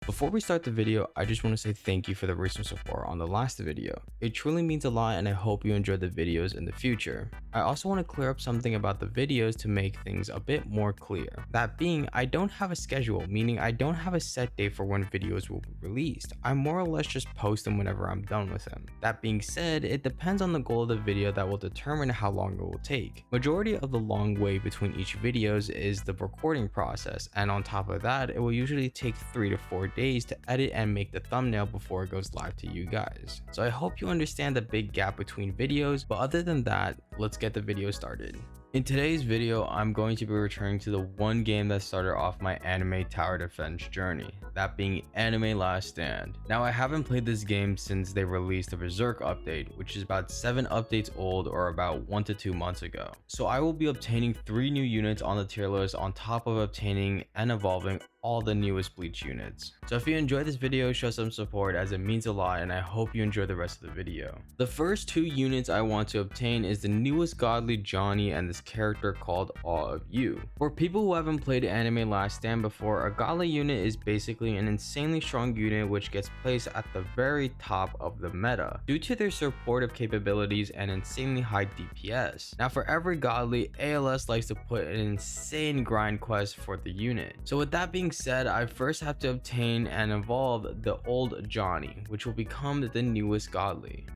Before we start the video, I just want to say thank you for the recent support on the last video. It truly means a lot and I hope you enjoy the videos in the future. I also want to clear up something about the videos to make things a bit more clear. That being, I don't have a schedule, meaning I don't have a set date for when videos will be released. I more or less just post them whenever I'm done with them. That being said, it depends on the goal of the video that will determine how long it will take. Majority of the long wait between each videos is the recording process, and on top of that, it will usually take 3 to 4 days to edit and make the thumbnail before it goes live to you guys. So I hope you understand the big gap between videos, but other than that, let's get the video started. In today's video, I'm going to be returning to the one game that started off my anime tower defense journey, that being Anime Last Stand. Now, I haven't played this game since they released the Berserk update, which is about 7 updates old or about 1 to 2 months ago. So I will be obtaining 3 new units on the tier list on top of obtaining and evolving all the newest Bleach units. So if you enjoyed this video, show some support as it means a lot, and I hope you enjoy the rest of the video. The first 2 units I want to obtain is the newest godly Johnny and this character called Awe of You. For people who haven't played Anime Last Stand before, a godly unit is basically an insanely strong unit which gets placed at the very top of the meta due to their supportive capabilities and insanely high DPS. Now, for every godly, ALS likes to put an insane grind quest for the unit. So with that being said, I first have to obtain and evolve the old Johnny, which will become the newest godly.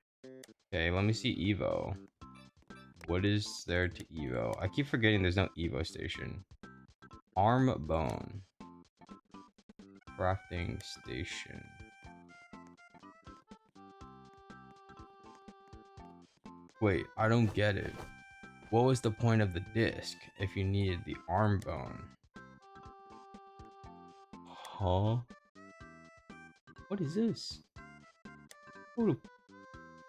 Okay, let me see Evo. What is there to Evo? I keep forgetting there's no Evo station. Arm bone. Crafting station. Wait, I don't get it. What was the point of the disc if you needed the arm bone? Huh? What is this? Who the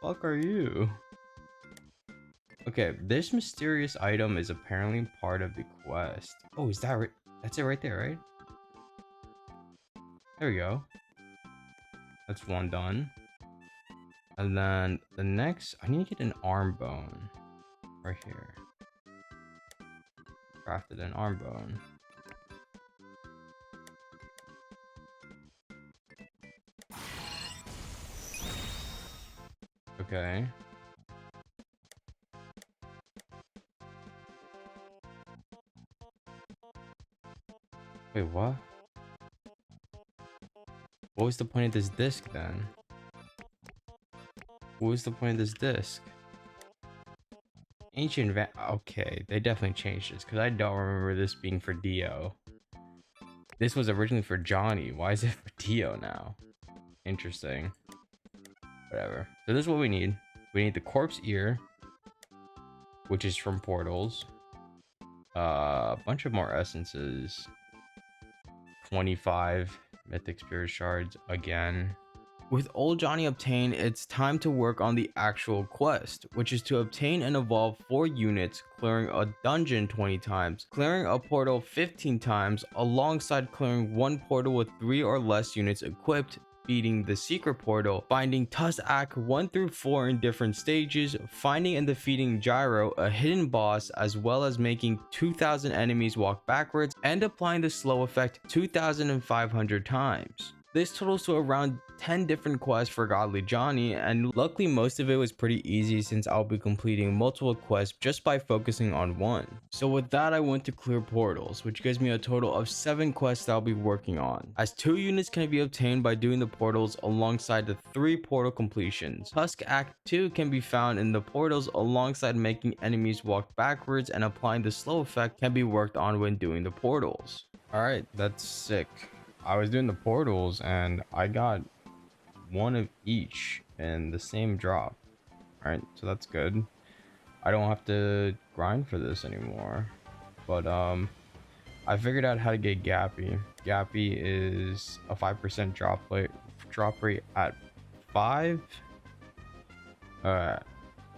fuck are you? Okay, this mysterious item is apparently part of the quest. Oh, is that right? That's it right there, right? There we go. That's one done. And then the next, I need to get an arm bone right here. Crafted an arm bone. Okay. Wait, what? What was the point of this disc then? What was the point of this disc? Ancient okay, they definitely changed this because I don't remember this being for Dio. This was originally for Johnny. Why is it for Dio now? Interesting. Whatever. So this is what we need. We need the corpse ear, which is from portals. A bunch of more essences. 25 mythic spirit shards again. With old Johnny obtained, it's time to work on the actual quest, which is to obtain and evolve 4 units, clearing a dungeon 20 times, clearing a portal 15 times, alongside clearing 1 portal with 3 or less units equipped, beating the secret portal, finding Tusk 1 through 4 in different stages, finding and defeating Gyro, a hidden boss, as well as making 2,000 enemies walk backwards, and applying the slow effect 2,500 times. This totals to around 10 different quests for Godly Johnny, and luckily most of it was pretty easy since I'll be completing multiple quests just by focusing on one. So with that, I went to clear portals, which gives me a total of 7 quests that I'll be working on, as 2 units can be obtained by doing the portals alongside the 3 portal completions. Tusk Act 2 can be found in the portals alongside making enemies walk backwards, and applying the slow effect can be worked on when doing the portals. Alright, that's sick. I was doing the portals and I got 1 of each in the same drop. Alright, so that's good. I don't have to grind for this anymore. But I figured out how to get Gappy. Gappy is a 5% drop rate at 5.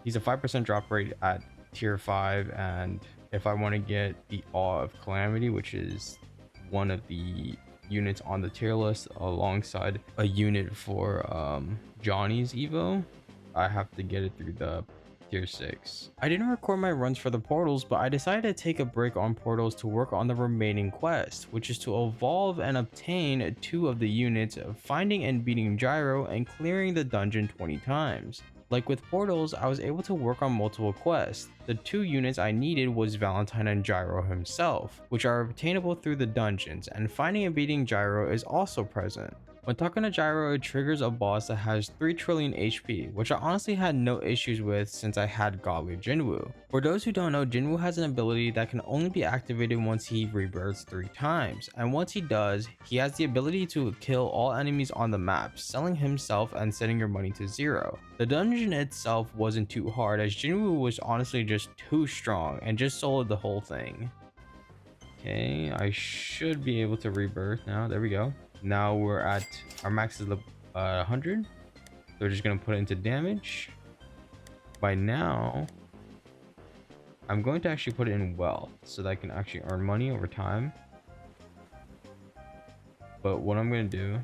He's a 5% drop rate at tier 5, and if I want to get the Awe of Calamity, which is one of the units on the tier list alongside a unit for Johnny's Evo, I have to get it through the tier 6. I didn't record my runs for the portals, but I decided to take a break on portals to work on the remaining quest, which is to evolve and obtain 2 of the units, finding and beating Gyro and clearing the dungeon 20 times. Like with portals, I was able to work on multiple quests. The 2 units I needed was Valentine and Gyro himself, which are obtainable through the dungeons, and finding and beating Gyro is also present. When talking to Gyro, it triggers a boss that has 3 trillion HP, which I honestly had no issues with since I had Godly Jinwoo. For those who don't know, Jinwoo has an ability that can only be activated once he rebirths 3 times, and once he does, he has the ability to kill all enemies on the map, selling himself and setting your money to 0. The dungeon itself wasn't too hard, as Jinwoo was honestly just too strong and just soloed the whole thing. Okay, I should be able to rebirth now. There we go. Now we're at our max is 100. So we're just gonna put it into damage. By now, I'm going to actually put it in wealth so that I can actually earn money over time. But what I'm gonna do,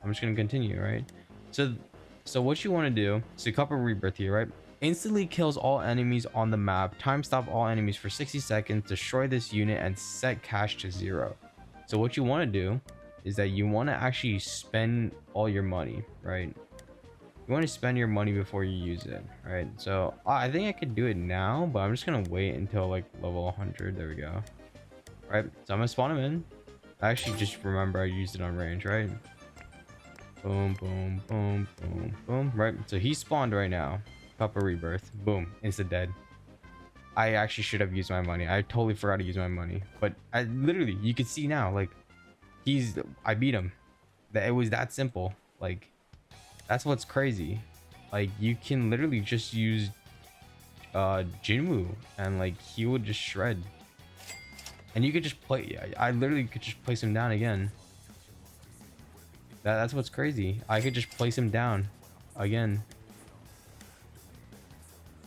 I'm just gonna continue, right? So what you want to do, so a couple rebirth here, right? Instantly kills all enemies on the map, time stop all enemies for 60 seconds, destroy this unit, and set cash to 0. So what you want to do is that you want to actually spend all your money, right? You want to spend your money before you use it, right? So I think I could do it now, but I'm just gonna wait until like level 100. There we go. Right, so I'm gonna spawn him in. I actually just remember I used it on range, right? Boom, boom, boom, boom, boom. Right, so he spawned right now. Cup of rebirth. Boom, insta dead. I actually should have used my money. I totally forgot to use my money, but I literally, you can see now, like I beat him. That it was that simple. Like, that's what's crazy. Like, you can literally just use Jinwoo and like he would just shred. And you could just play. I literally could just place him down again. That's what's crazy. I could just place him down again.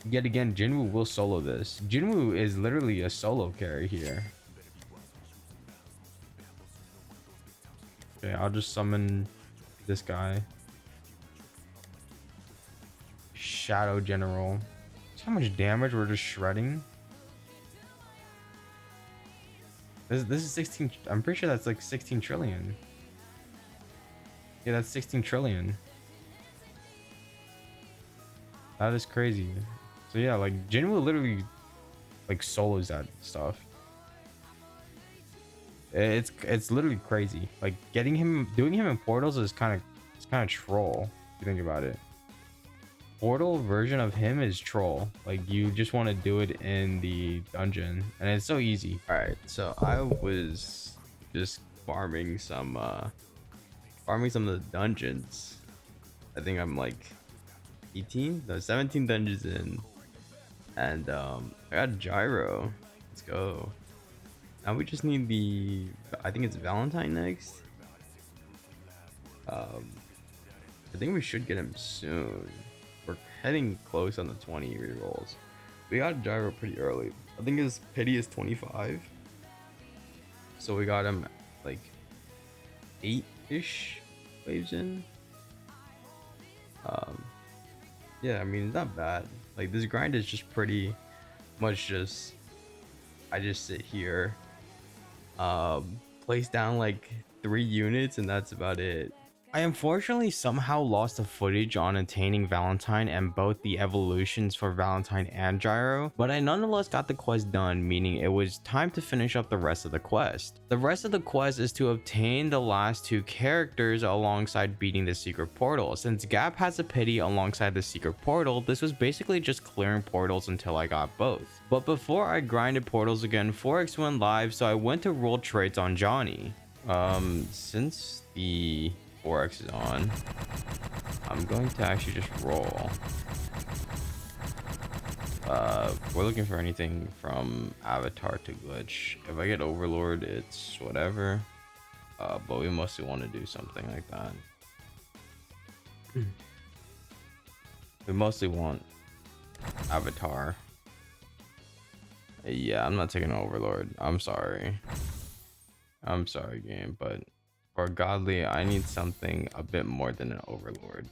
Yet again, Jinwoo will solo this. Jinwoo is literally a solo carry here. Okay, I'll just summon this guy. Shadow General. See how much damage we're just shredding? This is 16. I'm pretty sure that's like 16 trillion. Yeah, that's 16 trillion. That is crazy. So yeah, like Jinwoo literally like solos that stuff. It's literally crazy. Like doing him in portals is kind of troll if you think about it. Portal version of him is troll. Like you just want to do it in the dungeon and it's so easy. All right, so I was just farming some of the dungeons. I think I'm like 17 dungeons in, and I got Gyro. Let's go. Now we just need I think it's Valentine next. I think we should get him soon. We're heading close on the 20 rerolls. We got Gyro pretty early. I think his pity is 25. So we got him like 8-ish waves in. Yeah, I mean, it's not bad. Like this grind is just pretty much just I just sit here, place down like 3 units, and that's about it. I unfortunately somehow lost the footage on attaining Valentine and both the evolutions for Valentine and Gyro, but I nonetheless got the quest done, meaning it was time to finish up the rest of the quest. The rest of the quest is to obtain the last 2 characters alongside beating the secret portal. Since Gap has a pity alongside the secret portal, this was basically just clearing portals until I got both. But before I grinded portals again, 4x went live, so I went to roll traits on Johnny. Since the 4x is on, I'm going to actually just roll. We're looking for anything from Avatar to Glitch. If I get Overlord, it's whatever. But we mostly want to do something like that. We mostly want Avatar. Yeah, I'm not taking Overlord. I'm sorry. I'm sorry, game, but for Godly, I need something a bit more than an Overlord.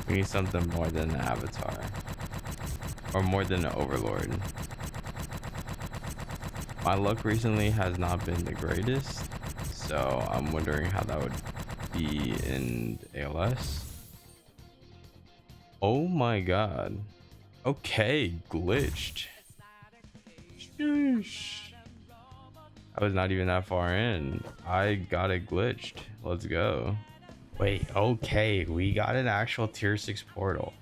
We need something more than an avatar. Or more than an overlord. My luck recently has not been the greatest. So I'm wondering how that would be in ALS. Oh my god. Okay, glitched. Sheesh. I was not even that far in. I got it glitched. Let's go. Wait, okay, we got an actual tier 6 portal.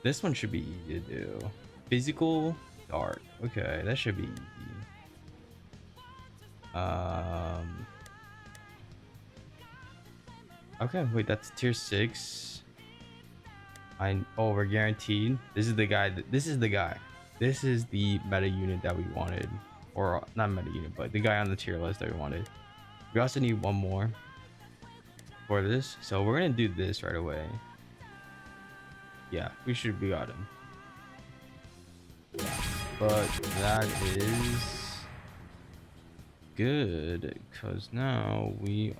This one should be easy to do. Physical dark. Okay, that should be easy. Okay, wait, that's tier 6. Oh, we're guaranteed. This is the guy. This is the guy. This is the meta unit that we wanted, or not meta unit, but the guy on the tier list that we wanted. We also need one more for this, so we're gonna do this right away. Yeah, we got him. But that is good because now we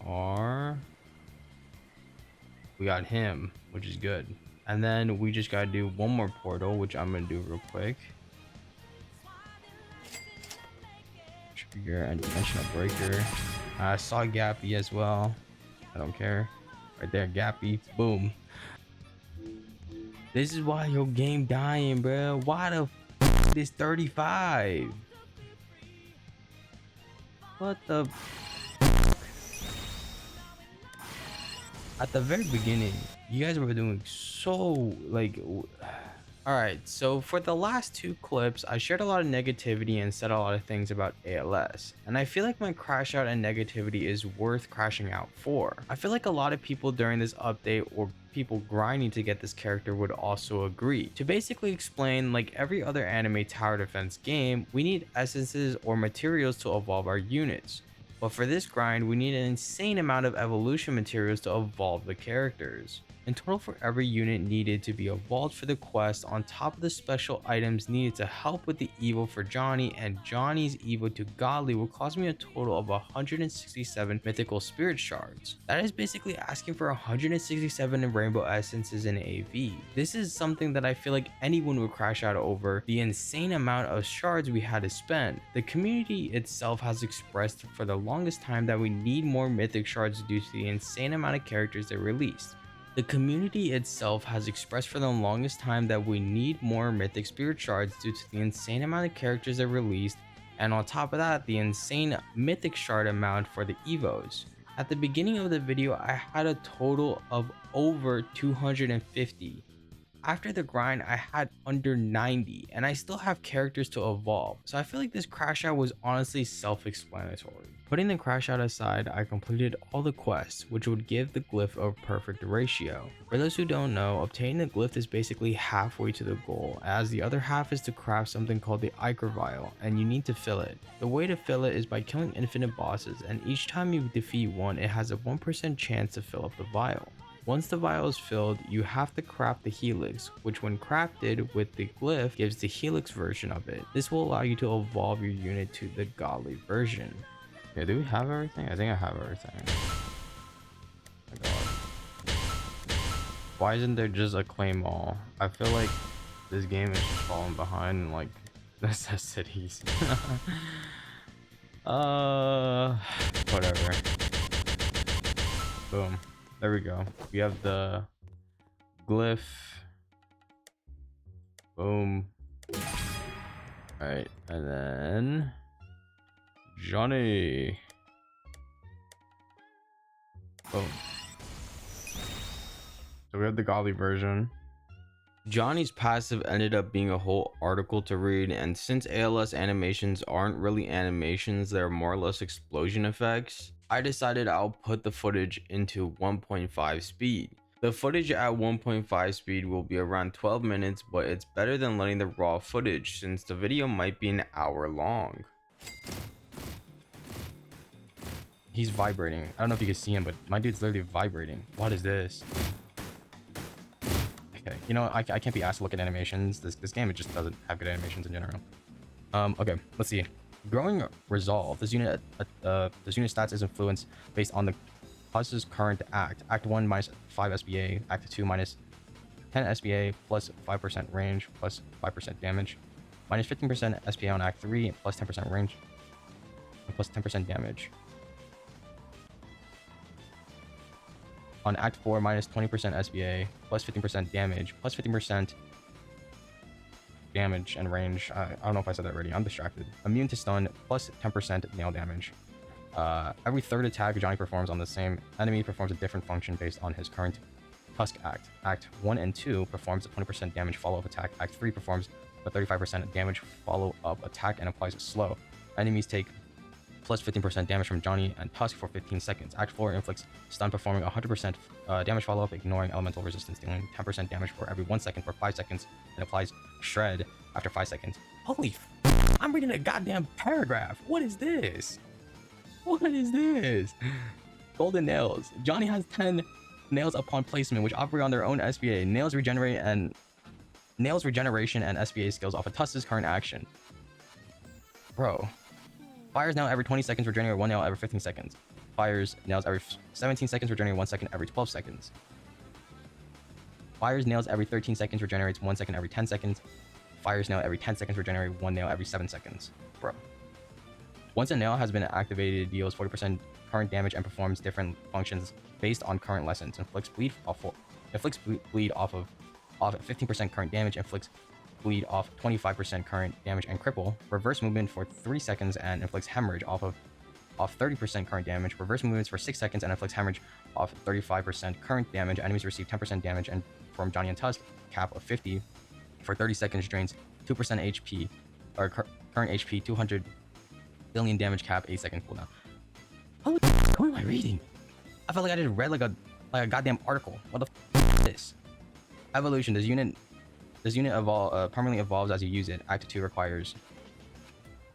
got him, which is good. And then we just gotta do one more portal, which I'm gonna do real quick. Trigger and dimensional breaker. I saw Gappy as well. I don't care. Right there, Gappy. Boom. This is why your game dying, bro. Why the f is 35? What the? At the very beginning, you guys were doing so like. Alright, so for the last two clips, I shared a lot of negativity and said a lot of things about ALS, and I feel like my crash out and negativity is worth crashing out for. I feel like a lot of people during this update or people grinding to get this character would also agree. To basically explain, like every other anime tower defense game, we need essences or materials to evolve our units. But for this grind, we need an insane amount of evolution materials to evolve the characters. In total, for every unit needed to be evolved for the quest, on top of the special items needed to help with the evo for Johnny, and Johnny's evo to Godly will cost me a total of 167 mythical spirit shards. That is basically asking for 167 rainbow essences in AV. This is something that I feel like anyone would crash out over the insane amount of shards we had to spend. The community itself has expressed for the longest time that we need more mythic shards due to the insane amount of characters they released. The community itself has expressed for the longest time that we need more mythic spirit shards due to the insane amount of characters they released, and on top of that, the insane mythic shard amount for the evos. At the beginning of the video, I had a total of over 250. After the grind, I had under 90, and I still have characters to evolve, so I feel like this crash out was honestly self-explanatory. Putting the crash out aside, I completed all the quests, which would give the glyph a perfect ratio. For those who don't know, obtaining the glyph is basically halfway to the goal, as the other half is to craft something called the Ichor Vial, and you need to fill it. The way to fill it is by killing infinite bosses, and each time you defeat one, it has a 1% chance to fill up the vial. Once the vial is filled, you have to craft the helix, which when crafted with the glyph gives the helix version of it. This will allow you to evolve your unit to the godly version. Yeah, do we have everything? I think I have everything. Oh my god. Why isn't there just a claim all? I feel like this game is just falling behind in like necessities. Whatever. Boom. There we go. We have the glyph. Boom. Alright, and then Johnny. Boom. So we have the godly version. Johnny's passive ended up being a whole article to read, and since ALS animations aren't really animations, they're more or less explosion effects, I decided I'll put the footage into 1.5 speed. The footage at 1.5 speed will be around 12 minutes, but it's better than letting the raw footage since the video might be an hour long. He's vibrating. I don't know if you can see him, but my dude's literally vibrating. What is this? Okay, you know, I can't be asked to look at animations. This game, it just doesn't have good animations in general. Okay, let's see. Growing resolve. This unit stats is influenced based on the Tusk's current act. Act 1 minus 5 SBA. Act 2 minus 10 SBA plus 5% range plus 5% damage. Minus 15% SBA on Act 3 plus 10% range and plus 10% damage. On Act 4, minus 20% SBA plus 15% damage plus 15% damage and range. I don't know if I said that already. I'm distracted. Immune to stun plus 10% nail damage. Every third attack Johnny performs on the same enemy performs a different function based on his current Tusk act. Act 1 and 2 performs a 20% damage follow-up attack. Act 3 performs a 35% damage follow-up attack and applies a slow. Enemies take plus 15% damage from Johnny and Tusk for 15 seconds. Act 4 inflicts stun performing 100% damage follow-up, ignoring elemental resistance, dealing 10% damage for every 1 second for 5 seconds, and applies shred after 5 seconds. Holy I'm reading a goddamn paragraph. What is this? What is this? Golden nails. Johnny has 10 nails upon placement, which operate on their own SBA. Nails regeneration and SBA skills off of Tusk's current action. Bro. Fires now every 20 seconds, regenerating 1 nail every 15 seconds. Fires nails every 17 seconds, regenerating 1 second every 12 seconds. Fires nails every 13 seconds, regenerates 1 second every 10 seconds. Fires nail every 10 seconds, regenerating 1 nail every 7 seconds. Bro. Once a nail has been activated, it deals 40% current damage and performs different functions based on current lessons. Inflicts bleed off of 15% current damage, inflicts bleed off 25% current damage and cripple. Reverse movement for 3 seconds and inflicts hemorrhage off 30% current damage. Reverse movements for 6 seconds and inflicts hemorrhage off 35% current damage. Enemies receive 10% damage and from Johnny and Tusk, cap of 50 for 30 seconds, drains 2% HP or current HP, 200 billion damage cap, 8 second cooldown. Holy what am I reading? I felt like I just read like a goddamn article. What the is this? Evolution. This unit permanently evolves as you use it. Act 2 requires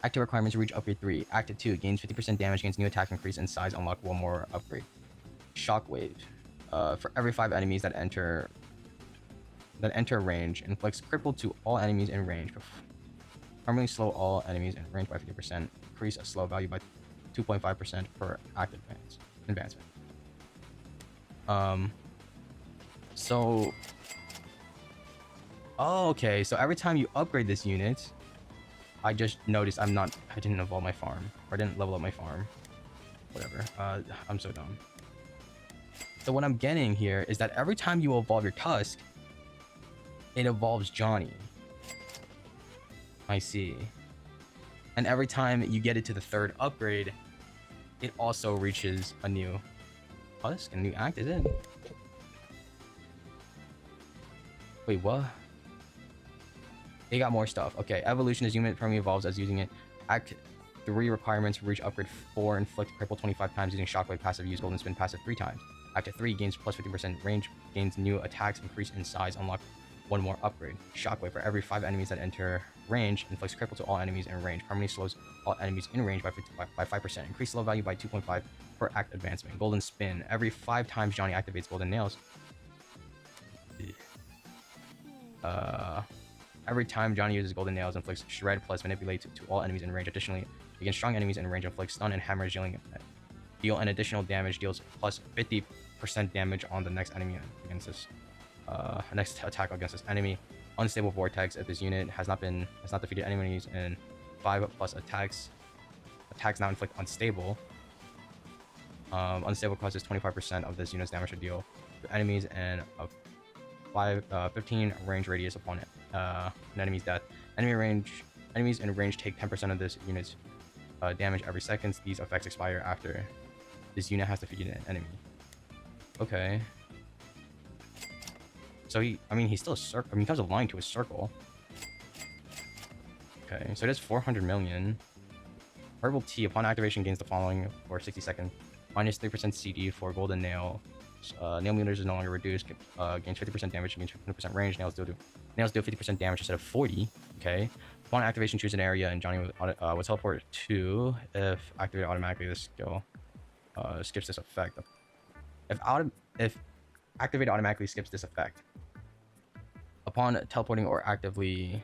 active requirements to reach upgrade 3. Act 2 gains 50% damage against new attack increase in size, unlock one more upgrade. Shockwave. For every 5 enemies that enter range, inflicts cripple to all enemies in range. Permanently slow all enemies in range by 50%. Increase a slow value by 2.5% per act advancement. Okay, so every time you upgrade this unit, I just noticed I didn't evolve my farm, or I didn't level up my farm. Whatever. I'm so dumb. So what I'm getting here is that every time you evolve your Tusk, it evolves Johnny. I see. And every time you get it to the 3rd upgrade, it also reaches a new Tusk, a new act, is it? Wait, what? They got more stuff. Okay, evolution is unit permanently evolves as using it. Act 3 requirements reach upgrade 4, inflict cripple 25 times using shockwave passive, use golden spin passive 3 times. Act 3 gains plus 50% range, gains new attacks, increase in size, unlock one more upgrade. Shockwave. For every 5 enemies that enter range, inflicts cripple to all enemies in range. Permanently slows all enemies in range by 5%. Increase slow value by 2.5 per act advancement. Golden spin. Every 5 times Johnny activates golden nails. Every time Johnny uses golden nails, inflicts shred plus manipulate to all enemies in range. Additionally, against strong enemies in range, inflicts stun and hemorrhage, deal an additional damage, deals plus 50% damage on the next enemy against this next attack against this enemy. Unstable vortex. If this unit has not defeated enemies in 5+ attacks now inflict unstable. Unstable causes 25% of this unit's damage to deal to enemies and a 15 range radius upon it. An enemy's death. Enemies in range take 10% of this unit's damage every second. These effects expire after this unit has defeated an enemy. Okay. So he still a circle. He comes a line to a circle. Okay, so it is 400 million. Herbal tea upon activation gains the following for 60 seconds. Minus 3% CD for golden nail. Nail meters is no longer reduced. Gains 50% damage, gains 50% range. Nails deal 50% damage instead of 40. Okay. Upon activation, choose an area, and Johnny will teleport to. If activated automatically, this skill skips this effect. If activated automatically skips this effect. Upon teleporting or actively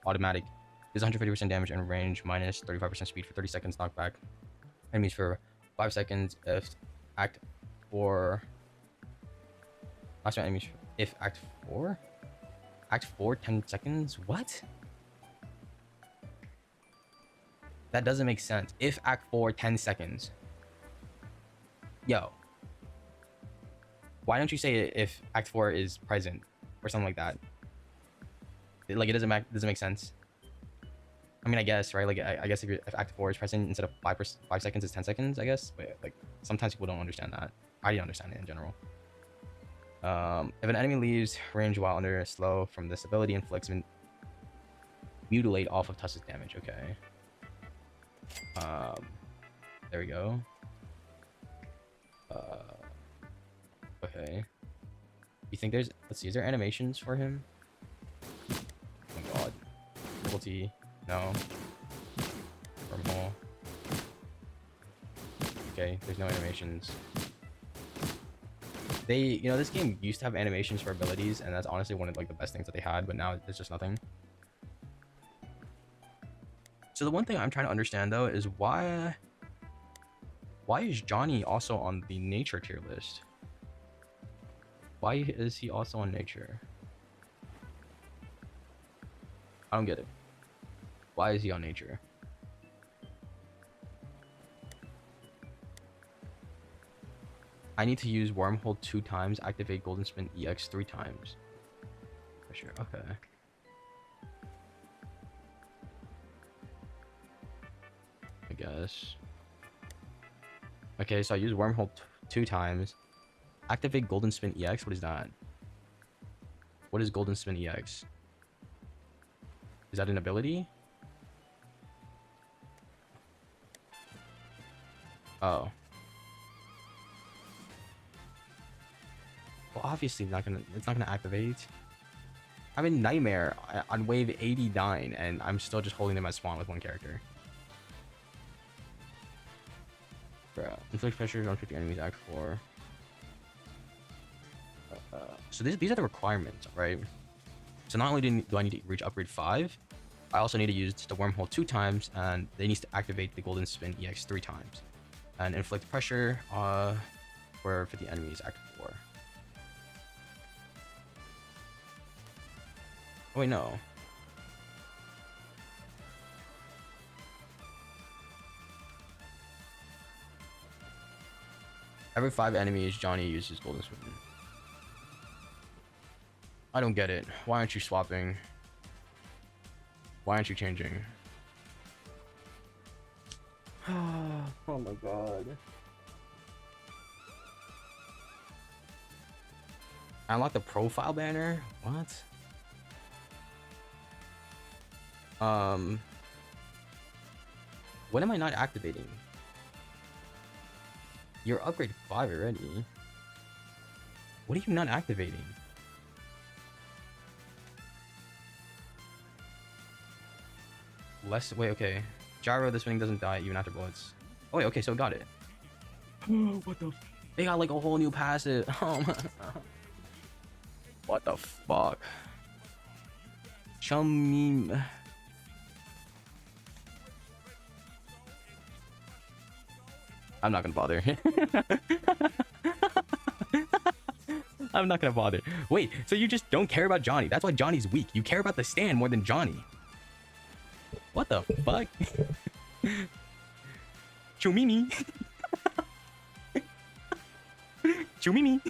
automatic, does 150% damage and range, minus 35% speed for 30 seconds. Knockback enemies for 5 seconds if Act 4. Last round enemies if Act 4? Act 4, 10 seconds? What? That doesn't make sense. If Act 4, 10 seconds. Yo. Why don't you say it if Act 4 is present? Or something like that. Like, it doesn't make sense. I mean, I guess, right? Like, I guess if Act 4 is present, instead of 5 seconds is 10 seconds, I guess. But, like, sometimes people don't understand that. I didn't understand it in general. If an enemy leaves range while under slow from this ability, inflicts mutilate off of Tuss's damage. Okay. There we go. Okay. You think there's... Let's see, is there animations for him? Oh my god. Difficulty. No. Wormhole. Okay, there's no animations. You know, this game used to have animations for abilities, and that's honestly one of like the best things that they had, but now there's just nothing. So the one thing I'm trying to understand though is why is Johnny also on the nature tier list? Why is he also on nature? I don't get it. Why is he on nature? I need to use wormhole 2 times, activate golden spin EX 3 times. For sure, okay. I guess. Okay, so I use wormhole 2 times. Activate golden spin EX, what is that? What is golden spin EX? Is that an ability? Oh. Well, obviously it's not gonna activate. I'm in Nightmare on wave 89, and I'm still just holding them as spawn with one character. Bro, inflict pressure on 50 enemies, Act 4. So these are the requirements, right? So not only do I need to reach upgrade 5, I also need to use the wormhole 2 times, and they need to activate the golden spin EX 3 times. And inflict pressure for 50 enemies, Act 4. Oh wait, no. Every 5 enemies, Johnny uses golden spin. I don't get it. Why aren't you swapping? Why aren't you changing? Oh my god. I unlocked the profile banner? What? What am I not activating? You're upgrade 5 already. What are you not activating? Wait, okay. Gyro, this thing doesn't die even after bullets. Oh wait, okay, so got it. What the? They got like a whole new passive. Oh my. What the fuck? Chum. I'm not gonna bother. I'm not gonna bother. Wait, so you just don't care about Johnny? That's why Johnny's weak. You care about the stand more than Johnny. What the fuck? Chumimi. Chumimi.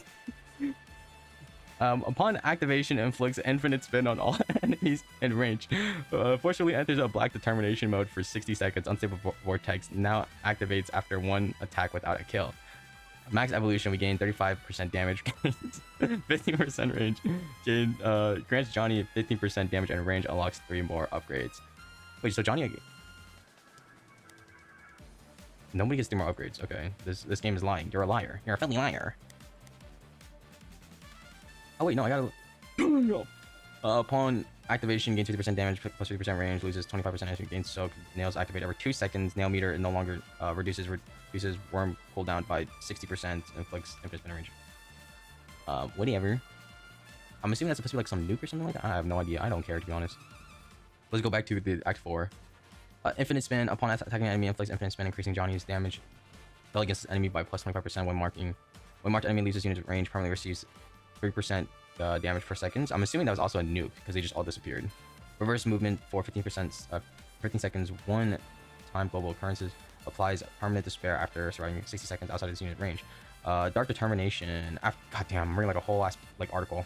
Upon activation, inflicts infinite spin on all enemies in range. Fortunately, enters a black determination mode for 60 seconds. Unstable vortex now activates after one attack without a kill. Max evolution, we gain 35% damage, 50% range. Grants Johnny 15% damage and range, unlocks 3 more upgrades. Wait, so Johnny... Nobody gets 3 more upgrades. Okay, this game is lying. You're a liar. You're a friendly liar. Oh wait, no, I gotta... Upon activation, gains 50% damage, plus 50% range, loses 25% as you gain soak. Nails activate every 2 seconds. Nail meter no longer reduces worm cooldown by 60%, inflicts infinite spin range. Whatever. I'm assuming that's supposed to be like some nuke or something like that. I have no idea. I don't care, to be honest. Let's go back to the Act 4. Infinite spin. Upon attacking an enemy, inflicts infinite spin, increasing Johnny's damage Fell against this enemy by plus 25% when marked enemy leaves this unit's range, permanently receives 3% damage per second. I'm assuming that was also a nuke because they just all disappeared. Reverse movement for 15%, 15 seconds. One time global occurrences applies permanent despair after surviving 60 seconds outside of this unit range. Dark determination. Goddamn, I'm reading like a whole ass like article.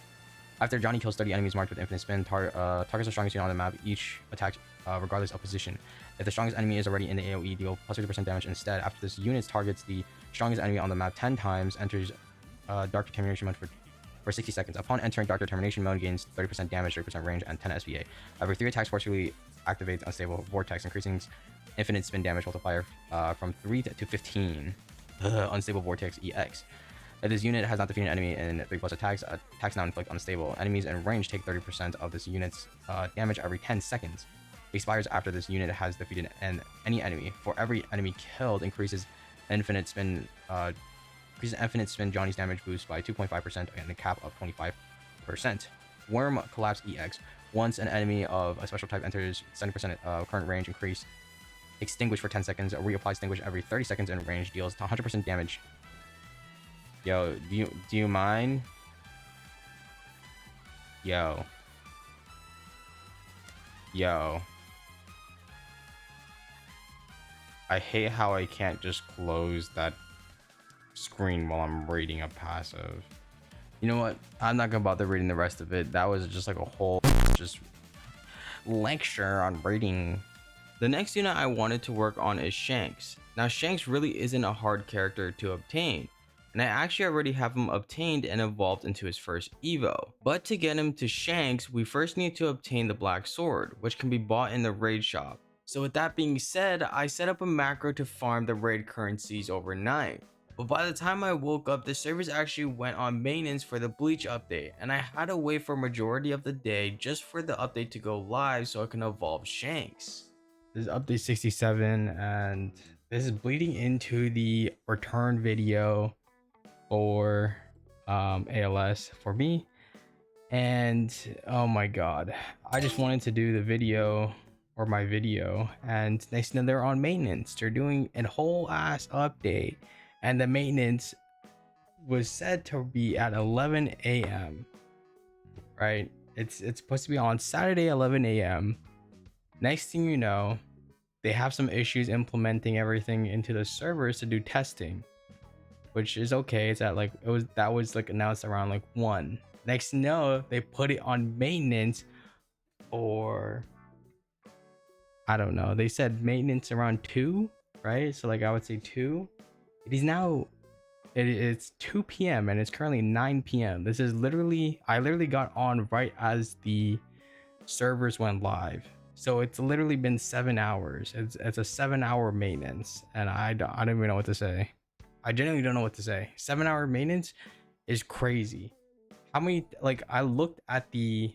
After Johnny kills 30 enemies marked with infinite spin, targets the strongest unit on the map. Each attack, regardless of position. If the strongest enemy is already in the AoE, deal plus 50% damage instead. After this unit targets the strongest enemy on the map 10 times, enters Dark Determination mode for 60 seconds. Upon entering Dark Determination mode, gains 30% damage, 30% range, and 10 SVA. Every 3 attacks forcibly activates Unstable Vortex, increasing infinite spin damage multiplier from 3 to 15. Unstable Vortex EX. If this unit has not defeated an enemy in 3+ attacks, attacks now inflict unstable. Enemies in range take 30% of this unit's damage every 10 seconds. Expires after this unit has defeated any enemy. For every enemy killed, increases infinite spin Johnny's damage boost by 2.5% and a cap of 25%. Worm Collapse EX. Once an enemy of a special type enters 70% current range increase, extinguish for 10 seconds, reapply extinguish every 30 seconds in range, deals 100% damage. Yo, do you mind? Yo. I hate how I can't just close that screen while I'm reading a passive. You know what? I'm not gonna bother reading the rest of it. That was just like a whole just lecture on reading. The next unit I wanted to work on is Shanks. Now Shanks really isn't a hard character to obtain, and I actually already have him obtained and evolved into his first Evo. But to get him to Shanks, we first need to obtain the Black Sword, which can be bought in the raid shop. So with that being said, I set up a macro to farm the raid currencies overnight. But by the time I woke up, the servers actually went on maintenance for the Bleach update, and I had to wait for a majority of the day just for the update to go live so I can evolve Shanks. This is update 67, and this is bleeding into the return video for ALS for me. And oh my god, I just wanted to do the video or my video, and next thing they're on maintenance. They're doing a whole ass update, and the maintenance was said to be at 11 a.m. right? It's supposed to be on Saturday 11 a.m. Next thing you know, they have some issues implementing everything into the servers to do testing, which is okay. It's at like that was like announced around like 1. Next thing you know, they put it on maintenance for, I don't know, they said maintenance around 2, right? So like I would say 2. It is now it's 2 p.m. and it's currently 9 p.m. This is literally, I literally got on right as the servers went live. So it's literally been 7 hours. It's a 7-hour maintenance, and I don't even know what to say. I genuinely don't know what to say. 7-hour maintenance is crazy. How many, like I looked at the,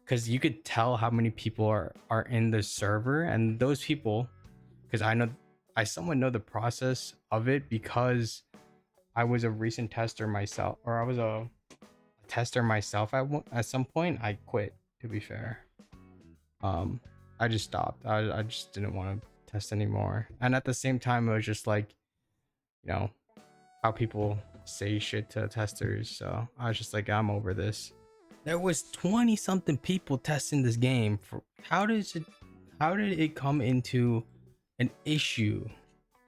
because you could tell how many people are in the server, and those people, because I somewhat know the process of it because I was a recent tester myself, or I was a tester myself at some point. I quit, to be fair. I just stopped. I just didn't want to test anymore, and at the same time it was just like, you know, how people say shit to testers. So I was just like, I'm over this. There was 20 something people testing this game. For how did it come into an issue?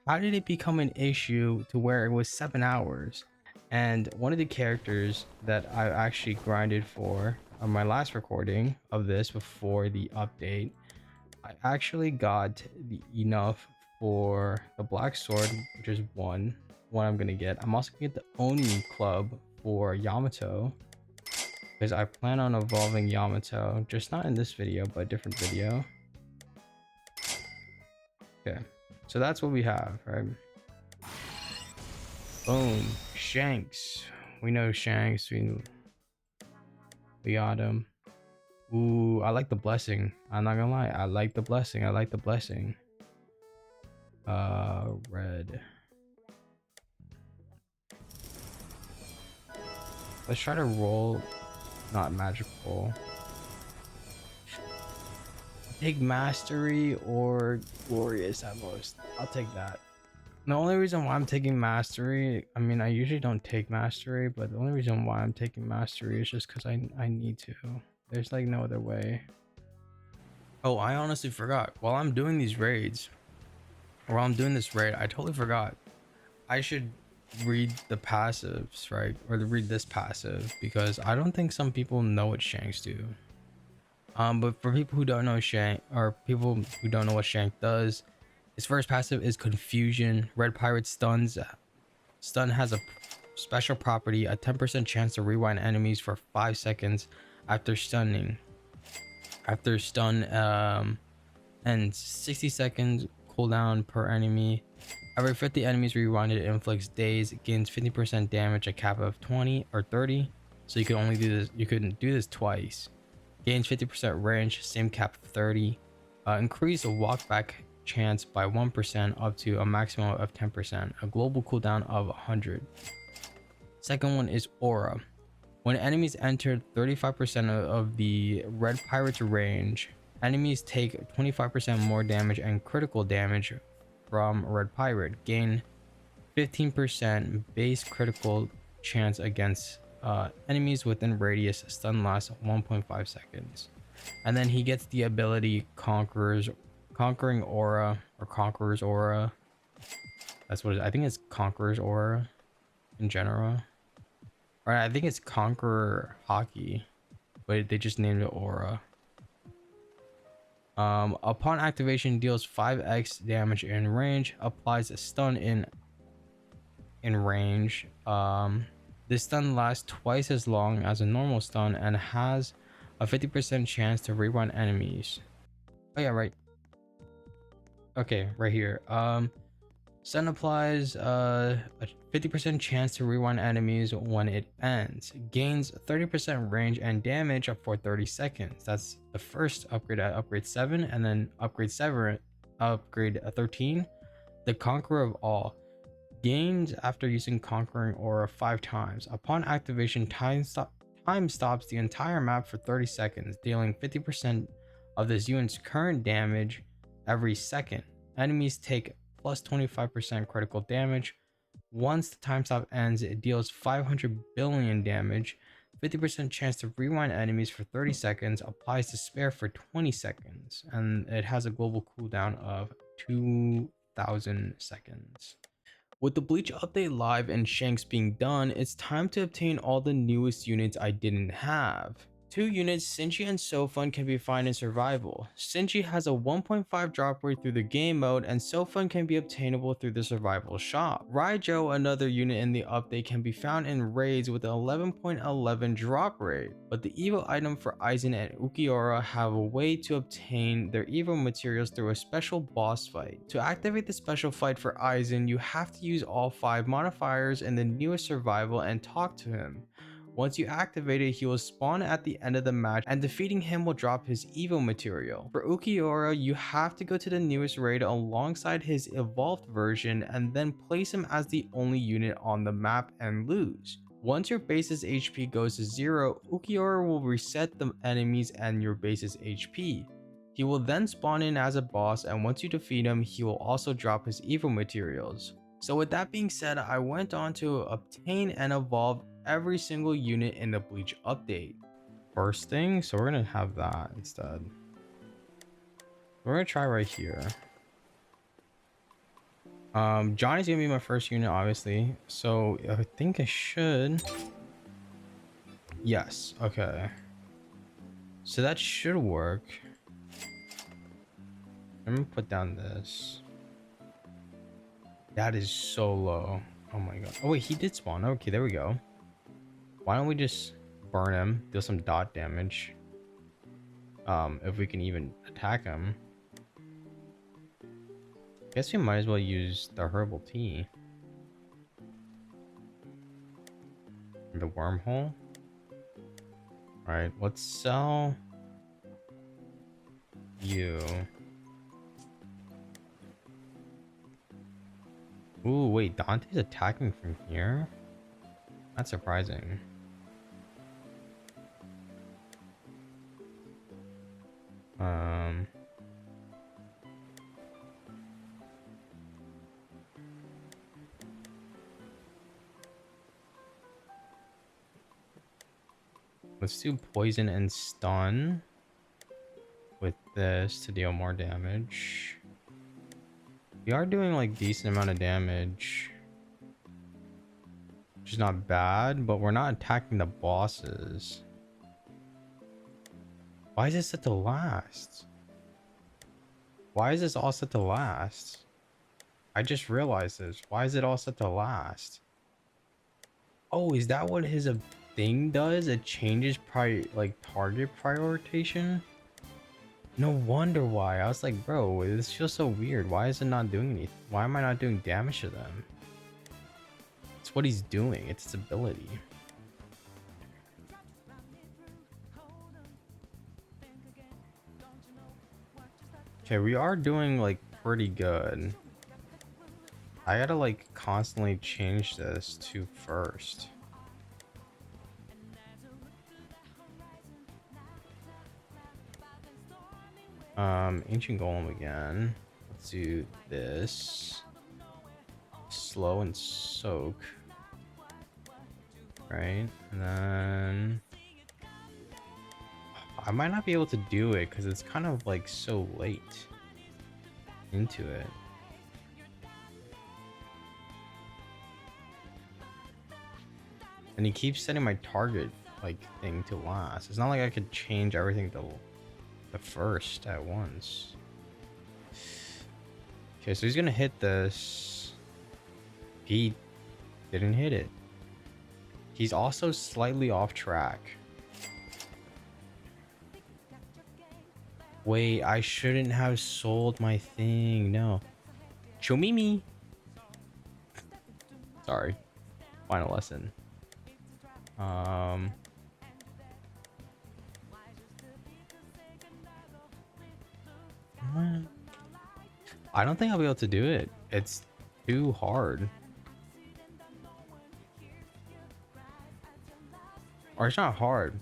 How did it become an issue to where it was 7 hours? And one of the characters that I actually grinded for on my last recording of this before the update, I actually got enough for the Black Sword, which is one I'm gonna get. I'm also gonna get the Oni Club for Yamato, because I plan on evolving Yamato, just not in this video, but a different video. Okay, so that's what we have, right? Boom, Shanks. We know Shanks. We got him. Ooh, I like the blessing. I'm not gonna lie, I like the blessing. I like the blessing. Red. Let's try to roll. Not magical. Take mastery or glorious at most. I'll take that. The only reason why I'm taking mastery, I mean, I usually don't take mastery, but the only reason why I'm taking mastery is just because I need to. There's like no other way. Oh, I honestly forgot. While I'm doing these raids, or while I'm doing this raid, I totally forgot. I should read the passives, right? Or read this passive, because I don't think some people know what Shanks do. But for people who don't know Shank, or people who don't know what Shank does, his first passive is Confusion. Red Pirate stuns. Stun has a special property, a 10% chance to rewind enemies for 5 seconds after stunning. After stun, and 60 seconds cooldown per enemy. Every 50 enemies rewinded, it inflicts daze, gains 50% damage, a cap of 20 or 30. So you can only do this, you couldn't do this twice. Gains 50% range, same cap 30. Increase the walk back chance by 1% up to a maximum of 10%. A global cooldown of 100. Second one is Aura. When enemies enter 35% of the Red Pirate's range, enemies take 25% more damage and critical damage from Red Pirate. Gain 15% base critical chance against enemies within radius. Stun lasts 1.5 seconds. And then he gets the ability Conquering Aura, or Conqueror's Aura. That's what I think it's Conqueror's Aura in general. Or I think it's Conqueror Hockey, but they just named it Aura. Upon activation, deals 5x damage in range, applies a stun in range. This stun lasts twice as long as a normal stun and has a 50% chance to rewind enemies. Oh yeah, right. Okay, right here. Stun applies a 50% chance to rewind enemies when it ends. Gains 30% range and damage for 30 seconds. That's the first upgrade at upgrade 7, and then upgrade 13, the Conqueror of All. Gains after using Conquering Aura 5 times. Upon activation, time stops the entire map for 30 seconds, dealing 50% of this unit's current damage every second. Enemies take plus 25% critical damage. Once the time stop ends, it deals 500 billion damage. 50% chance to rewind enemies for 30 seconds, applies Despair for 20 seconds, and it has a global cooldown of 2000 seconds. With the Bleach update live and Shanks being done, it's time to obtain all the newest units I didn't have. Two units, Sinji and Sofun, can be found in survival. Sinji has a 1.5 drop rate through the game mode, and Sofun can be obtainable through the survival shop. Raijo, another unit in the update, can be found in raids with an 11.11 drop rate. But the Evo item for Aizen and Ukiura have a way to obtain their Evo materials through a special boss fight. To activate the special fight for Aizen, you have to use all 5 modifiers in the newest survival and talk to him. Once you activate it, he will spawn at the end of the match, and defeating him will drop his Evo material. For Ukiura, you have to go to the newest raid alongside his evolved version and then place him as the only unit on the map and lose. Once your base's HP goes to 0, Ukiura will reset the enemies and your base's HP. He will then spawn in as a boss, and once you defeat him, he will also drop his Evo materials. So with that being said, I went on to obtain and evolve every single unit in the Bleach update. First thing, so we're gonna have that instead. We're gonna try right here. Johnny's gonna be my first unit, obviously. So I think I should. Yes, okay. So that should work. I'm gonna put down this. That is so low. Oh my god. Oh wait, he did spawn. Okay, there we go. Why don't we just burn him, deal some dot damage. If we can even attack him. Guess we might as well use the herbal tea. The wormhole. Alright, let's sell you. Ooh, wait, Dante's attacking from here? That's surprising. Let's do poison and stun with this to deal more damage. We are doing like decent amount of damage, which is not bad, but we're not attacking the bosses. Why is this set to last? Why is this all set to last? I just realized this. Why is it all set to last? Oh, is that what his thing does? It changes target prioritization? No wonder why. I was like, bro, this feels so weird. Why is it not doing anything? Why am I not doing damage to them? It's what he's doing. It's his ability. Okay, we are doing like pretty good. I gotta like constantly change this to first. Ancient Golem again. Let's do this. Slow and soak. Right? And then I might not be able to do it because it's kind of like so late into it. And he keeps setting my target like thing to last. It's not like I could change everything to the first at once. Okay, so he's gonna hit this. He didn't hit it. He's also slightly off track. Wait, I shouldn't have sold my thing. No. Chomimi. Sorry. Final lesson. I don't think I'll be able to do it. It's too hard. Or it's not hard.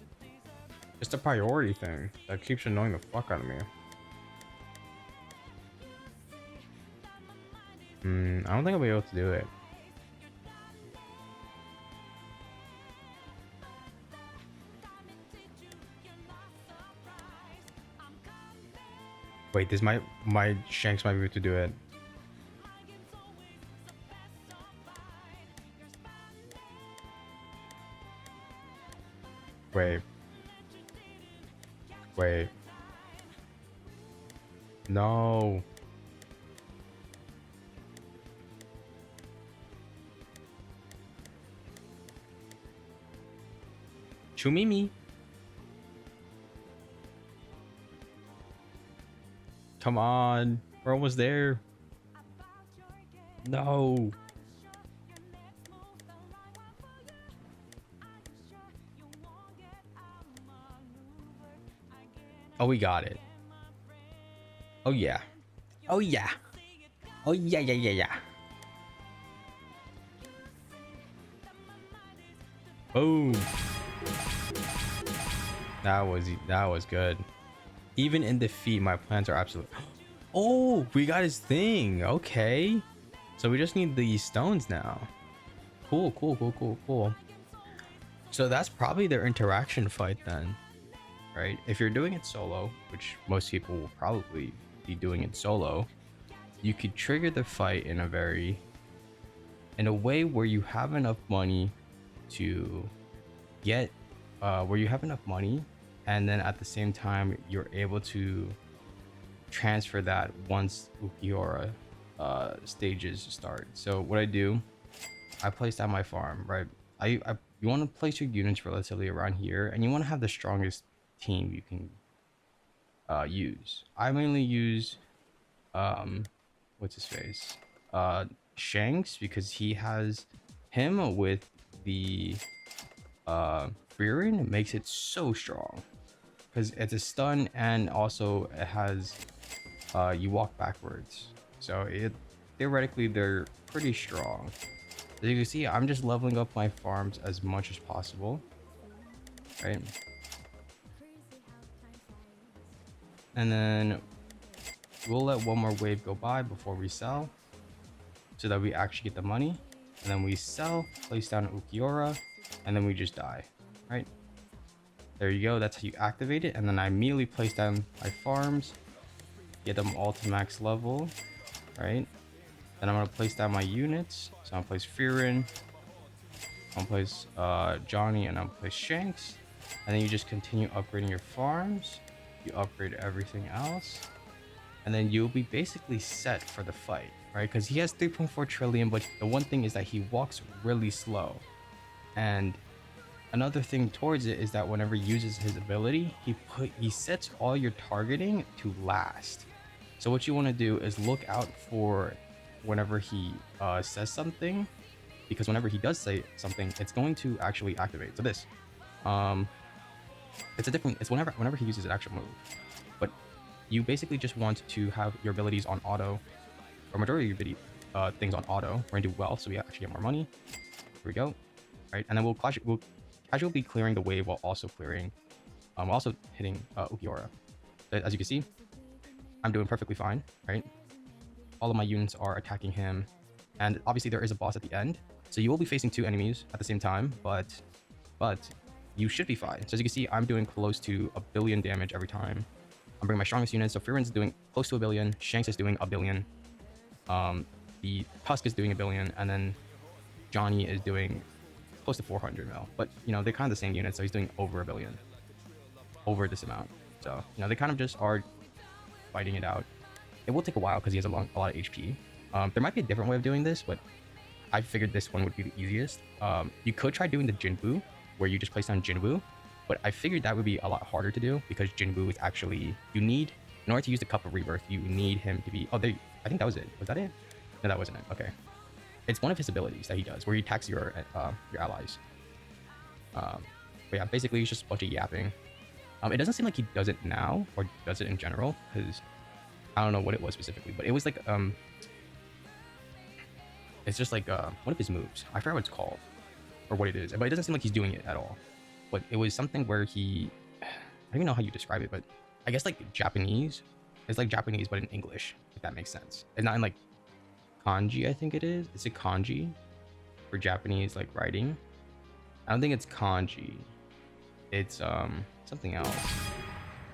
It's the priority thing that keeps annoying the fuck out of me. I don't think I'll be able to do it. Wait, this my Shanks might be able to do it. Wait. Wait. No. Chumimi. Come on. We're almost there. No. Oh, we got it. Oh, yeah. Oh, yeah. Oh, yeah, yeah, yeah, yeah. Boom. That was good. Even in defeat, my plans are absolute. Oh, we got his thing. Okay. So we just need these stones now. Cool, cool, cool, cool, cool. So that's probably their interaction fight then, right? If you're doing it solo, which most people will probably be doing it solo, you could trigger the fight in a way where you have enough money to get, and then at the same time you're able to transfer that once Ukiora stages start. So what I do, I place down my farm, right? You want to place your units relatively around here, and you want to have the strongest team you can use. I mainly use what's his face, Shanks, because he has him with the Freerin makes it so strong because it's a stun, and also it has you walk backwards, so it theoretically they're pretty strong. As you can see, I'm just leveling up my farms as much as possible, right? And then we'll let one more wave go by before we sell, so that we actually get the money. And then we sell, place down Ukiora, and then we just die, right? There you go. That's how you activate it. And then I immediately place down my farms, get them all to max level, right? Then I'm gonna place down my units. So I'm gonna place Fearin, I'm gonna place Johnny, and I'm gonna place Shanks. And then you just continue upgrading your farms. You upgrade everything else, and then you'll be basically set for the fight, right? Because he has 3.4 trillion, but the one thing is that he walks really slow. And another thing towards it is that whenever he uses his ability, he sets all your targeting to last. So what you want to do is look out for whenever he says something, because whenever he does say something, it's going to actually activate. So this, it's whenever he uses an actual move. But you basically just want to have your abilities on auto, or majority of your things on auto. We're gonna do well, so we actually get more money. Here we go, right? And then we'll casually be clearing the wave while also clearing, we're also hitting Ukiora. As you can see, I'm doing perfectly fine, right? All of my units are attacking him, and obviously there is a boss at the end, so you will be facing 2 enemies at the same time, but you should be fine. So as you can see, I'm doing close to 1 billion damage every time. I'm bringing my strongest units, so Fearin's doing close to 1 billion, Shanks is doing 1 billion, the Tusk is doing 1 billion, and then Johnny is doing close to 400 mil. But, you know, they're kind of the same units, so he's doing over 1 billion. Over this amount. So, you know, they kind of just are fighting it out. It will take a while because he has a lot of HP. There might be a different way of doing this, but I figured this one would be the easiest. You could try doing the Jinbu, where you just place down Jinbu, but I figured that would be a lot harder to do because Jinbu is actually, in order to use the Cup of Rebirth, you need him to be, I think that was it. Was that it? No, that wasn't it. Okay. It's one of his abilities that he does, where he attacks your allies. But yeah, basically it's just a bunch of yapping. It doesn't seem like he does it now, or does it in general, because I don't know what it was specifically, but it was like, it's just like one of his moves. I forgot what it's called, or what it is, but it doesn't seem like he's doing it at all. But it was something where I don't even know how you describe it, but I guess like Japanese. It's like Japanese, but in English, if that makes sense. And not in like kanji, I think it is. Is it kanji for Japanese, like writing? I don't think it's kanji. It's something else.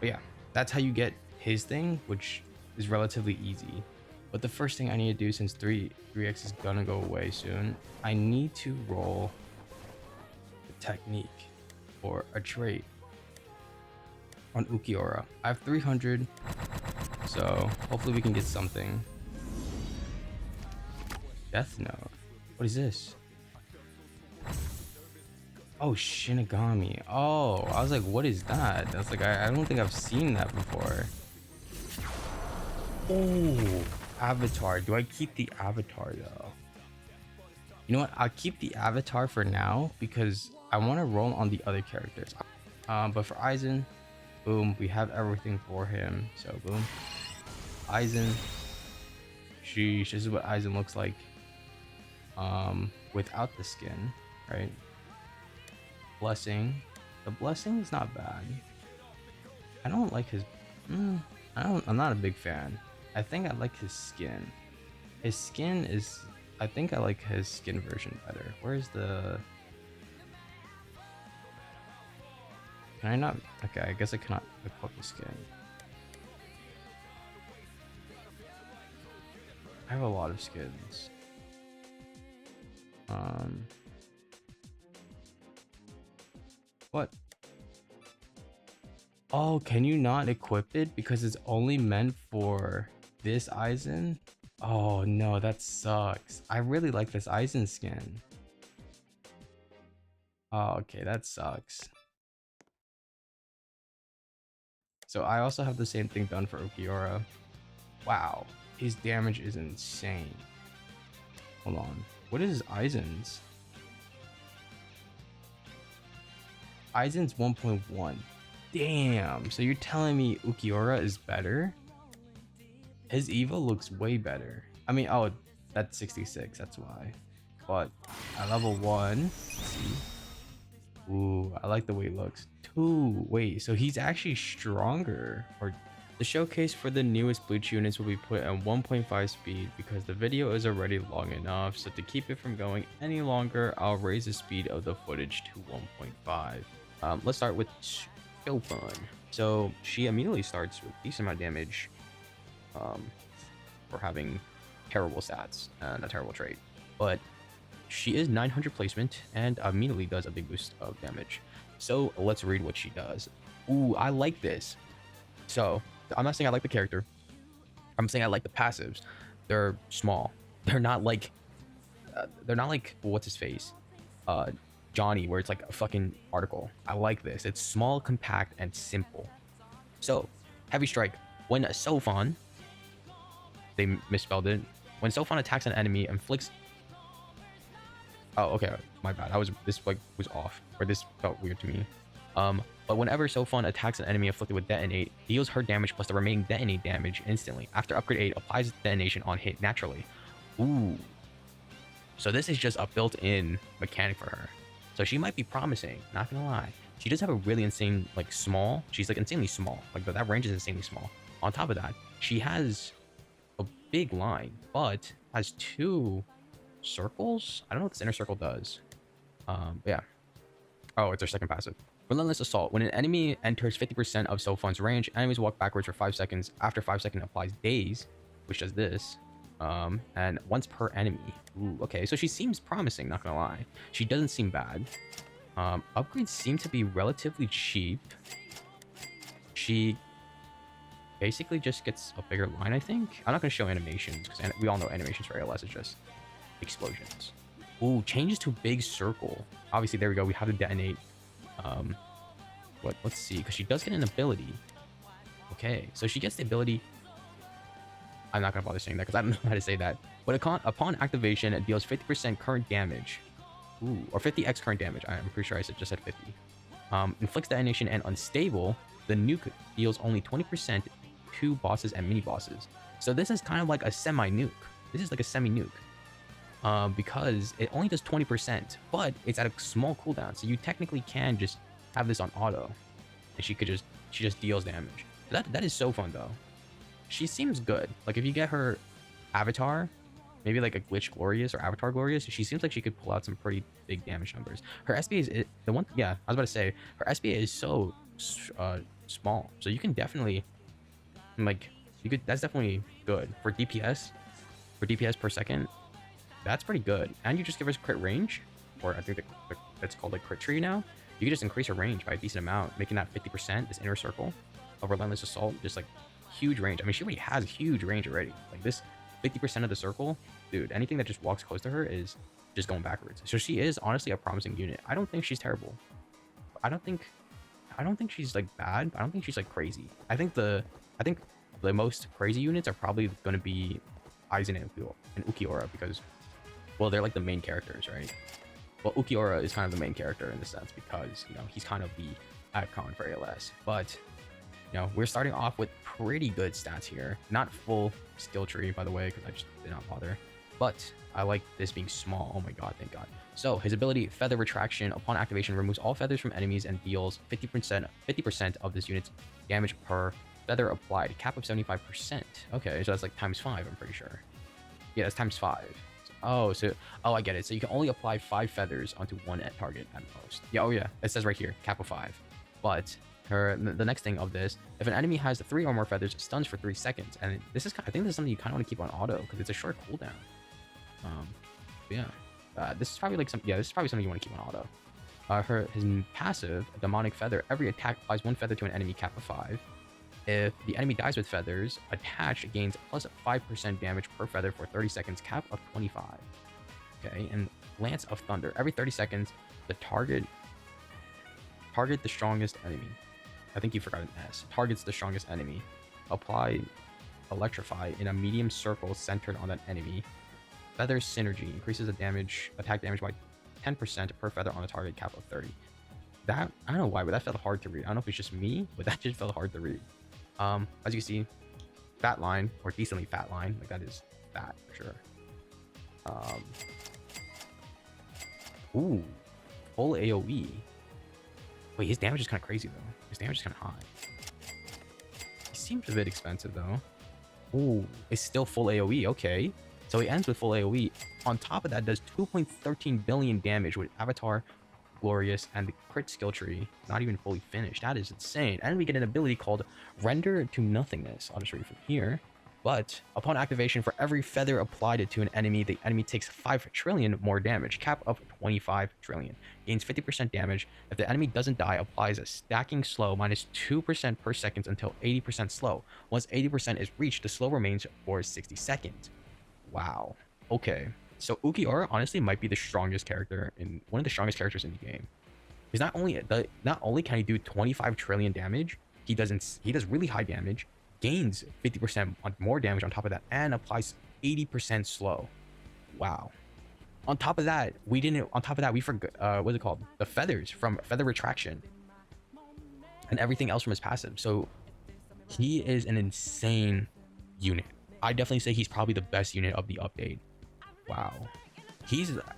But yeah, that's how you get his thing, which is relatively easy. But the first thing I need to do, since 3x is gonna go away soon, I need to roll a technique or a trait on Ukiora. I have 300, so hopefully we can get something. Death Note. What is this? Oh, Shinigami. Oh, I was like, what is that? That's like, I don't think I've seen that before. Oh, Avatar. Do I keep the Avatar though? You know what? I'll keep the Avatar for now because I want to roll on the other characters. But for Aizen, boom, we have everything for him. So boom, Aizen. Sheesh, this is what Aizen looks like. Without the skin, right? Blessing. The blessing is not bad. I don't like his. I'm not a big fan. I think I like his skin. His skin is. I think I like his skin version better. Where's the? Can I not? Okay, I guess I cannot equip the skin. I have a lot of skins. What? Oh, can you not equip it because it's only meant for this Aizen? Oh no, that sucks. I really like this Aizen skin. Oh, okay, that sucks. So I also have the same thing done for Ukiora. Wow, his damage is insane. Hold on, what is Aizen's? Aizen's 1.1. Damn, so you're telling me Ukiora is better? His Evo looks way better. I mean, oh, that's 66, that's why. But at level 1, let's see. Ooh, I like the way it looks. 2, wait, so he's actually stronger. Or the showcase for the newest Bleach units will be put at 1.5 speed because the video is already long enough. So to keep it from going any longer, I'll raise the speed of the footage to 1.5. Let's start with So fun. So she immediately starts with decent amount of damage um, for having terrible stats and a terrible trait. But she is 900 placement and immediately does a big boost of damage. So let's read what she does. Ooh, I like this. So I'm not saying I like the character. I'm saying I like the passives. They're small. They're not like what's his face, uh, Johnny, where it's like a fucking article. I like this. It's small, compact, and simple. So heavy strike. When Sophon, they misspelled it. When Sophon attacks an enemy, inflicts. Oh, okay, my bad. This like was off, or this felt weird to me. But whenever Sophon attacks an enemy afflicted with Detonate, deals her damage plus the remaining Detonate damage instantly. After upgrade 8, applies detonation on hit naturally. Ooh. So this is just a built-in mechanic for her. So she might be promising, not gonna lie. She does have a really insane, like small. She's like insanely small. Like that range is insanely small. On top of that, she has a big line, but has 2 circles. I don't know what this inner circle does. Yeah. Oh, it's her second passive. Relentless Assault. When an enemy enters 50% of Sophon's range, enemies walk backwards for 5 seconds. After 5 seconds, applies Daze, which does this. And once per enemy. Ooh, okay, so she seems promising, not gonna lie. She doesn't seem bad. Upgrades seem to be relatively cheap. She basically just gets a bigger line, I think. I'm not gonna show animations, because we all know animations for ALS is just explosions. Ooh, changes to big circle. Obviously, there we go. We have to detonate. Let's see, because she does get an ability. Okay, so she gets the ability. I'm not gonna bother saying that because I don't know how to say that. But upon activation, it deals 50% current damage. Ooh, or 50x current damage. I'm pretty sure I just said 50. Inflicts detonation and unstable. The nuke deals only 20% to bosses and mini bosses. So this is kind of like a semi-nuke. This is like a semi-nuke. Because it only does 20%, but it's at a small cooldown. So you technically can just have this on auto. And she just deals damage. That is so fun though. She seems good. Like if you get her avatar, maybe like a Glitch Glorious or Avatar Glorious, she seems like she could pull out some pretty big damage numbers. Her SBA is the one. Yeah, I was about to say her SBA is so small, so you can definitely That's definitely good for DPS. For DPS per second, that's pretty good. And you just give her crit range, or I think that's called like crit tree now. You can just increase her range by a decent amount, making that 50%. This inner circle of Relentless Assault, just like huge range. I mean, she already has huge range already. Like this 50% of the circle, dude, anything that just walks close to her is just going backwards. So she is honestly a promising unit. I don't think she's terrible. I don't think she's like bad. I don't think she's like crazy. I think the most crazy units are probably going to be Aizen and Ukiura because, well, they're like the main characters, right? Well, Ukiura is kind of the main character in this sense because, you know, he's kind of the icon for ALS. But, you know, we're starting off with pretty good stats here. Not full skill tree, by the way, because I just did not bother. But I like this being small. Oh my god, thank god. So his ability, Feather Retraction, upon activation, removes all feathers from enemies and deals 50% of this unit's damage per feather applied. Cap of 75%. Okay, so that's like times 5, I'm pretty sure. Yeah, that's times 5. Oh, I get it. So you can only apply 5 feathers onto one target at most. Yeah, oh yeah, it says right here, cap of 5. But the next thing of this, if an enemy has 3 or more feathers, stuns for 3 seconds. And this is, I think this is something you kind of want to keep on auto because it's a short cooldown. Yeah, this is probably like this is probably something you want to keep on auto. His passive, Demonic Feather. Every attack applies 1 feather to an enemy, cap of 5. If the enemy dies with feathers attached, it gains plus 5% damage per feather for 30 seconds, cap of 25. Okay, and Lance of Thunder. Every 30 seconds, the target the strongest enemy. I think you forgot an S. Targets the strongest enemy. Apply Electrify in a medium circle centered on that enemy. Feather Synergy increases the attack damage by 10% per feather on a target, cap of 30. That, I don't know why, but that felt hard to read. I don't know if it's just me, but that just felt hard to read. As you can see, fat line, or decently fat line, like that is fat for sure. Ooh, full AoE. Wait, his damage is kind of crazy though. His damage is kind of high. He seems a bit expensive though. Ooh, it's still full AoE. Okay, so he ends with full AoE. On top of that, does 2.13 billion damage with Avatar glorious, and the crit skill tree not even fully finished. That is insane. And we get an ability called Render to Nothingness. I'll just read from here. But upon activation, for every feather applied to an enemy, the enemy takes 5 trillion more damage, cap of 25 trillion. Gains 50% damage. If the enemy doesn't die, applies a stacking slow minus 2% per second until 80% slow. Once 80% is reached, the slow remains for 60 seconds. Wow. Okay. So Ukiura honestly might be the strongest character in one of the strongest characters in the game. Because not only can he do 25 trillion damage, he does really high damage, gains 50% more damage on top of that, and applies 80% slow. Wow. On top of that, we forgot what's it called? The feathers from feather retraction. And everything else from his passive. So he is an insane unit. I definitely say he's probably the best unit of the update. Wow.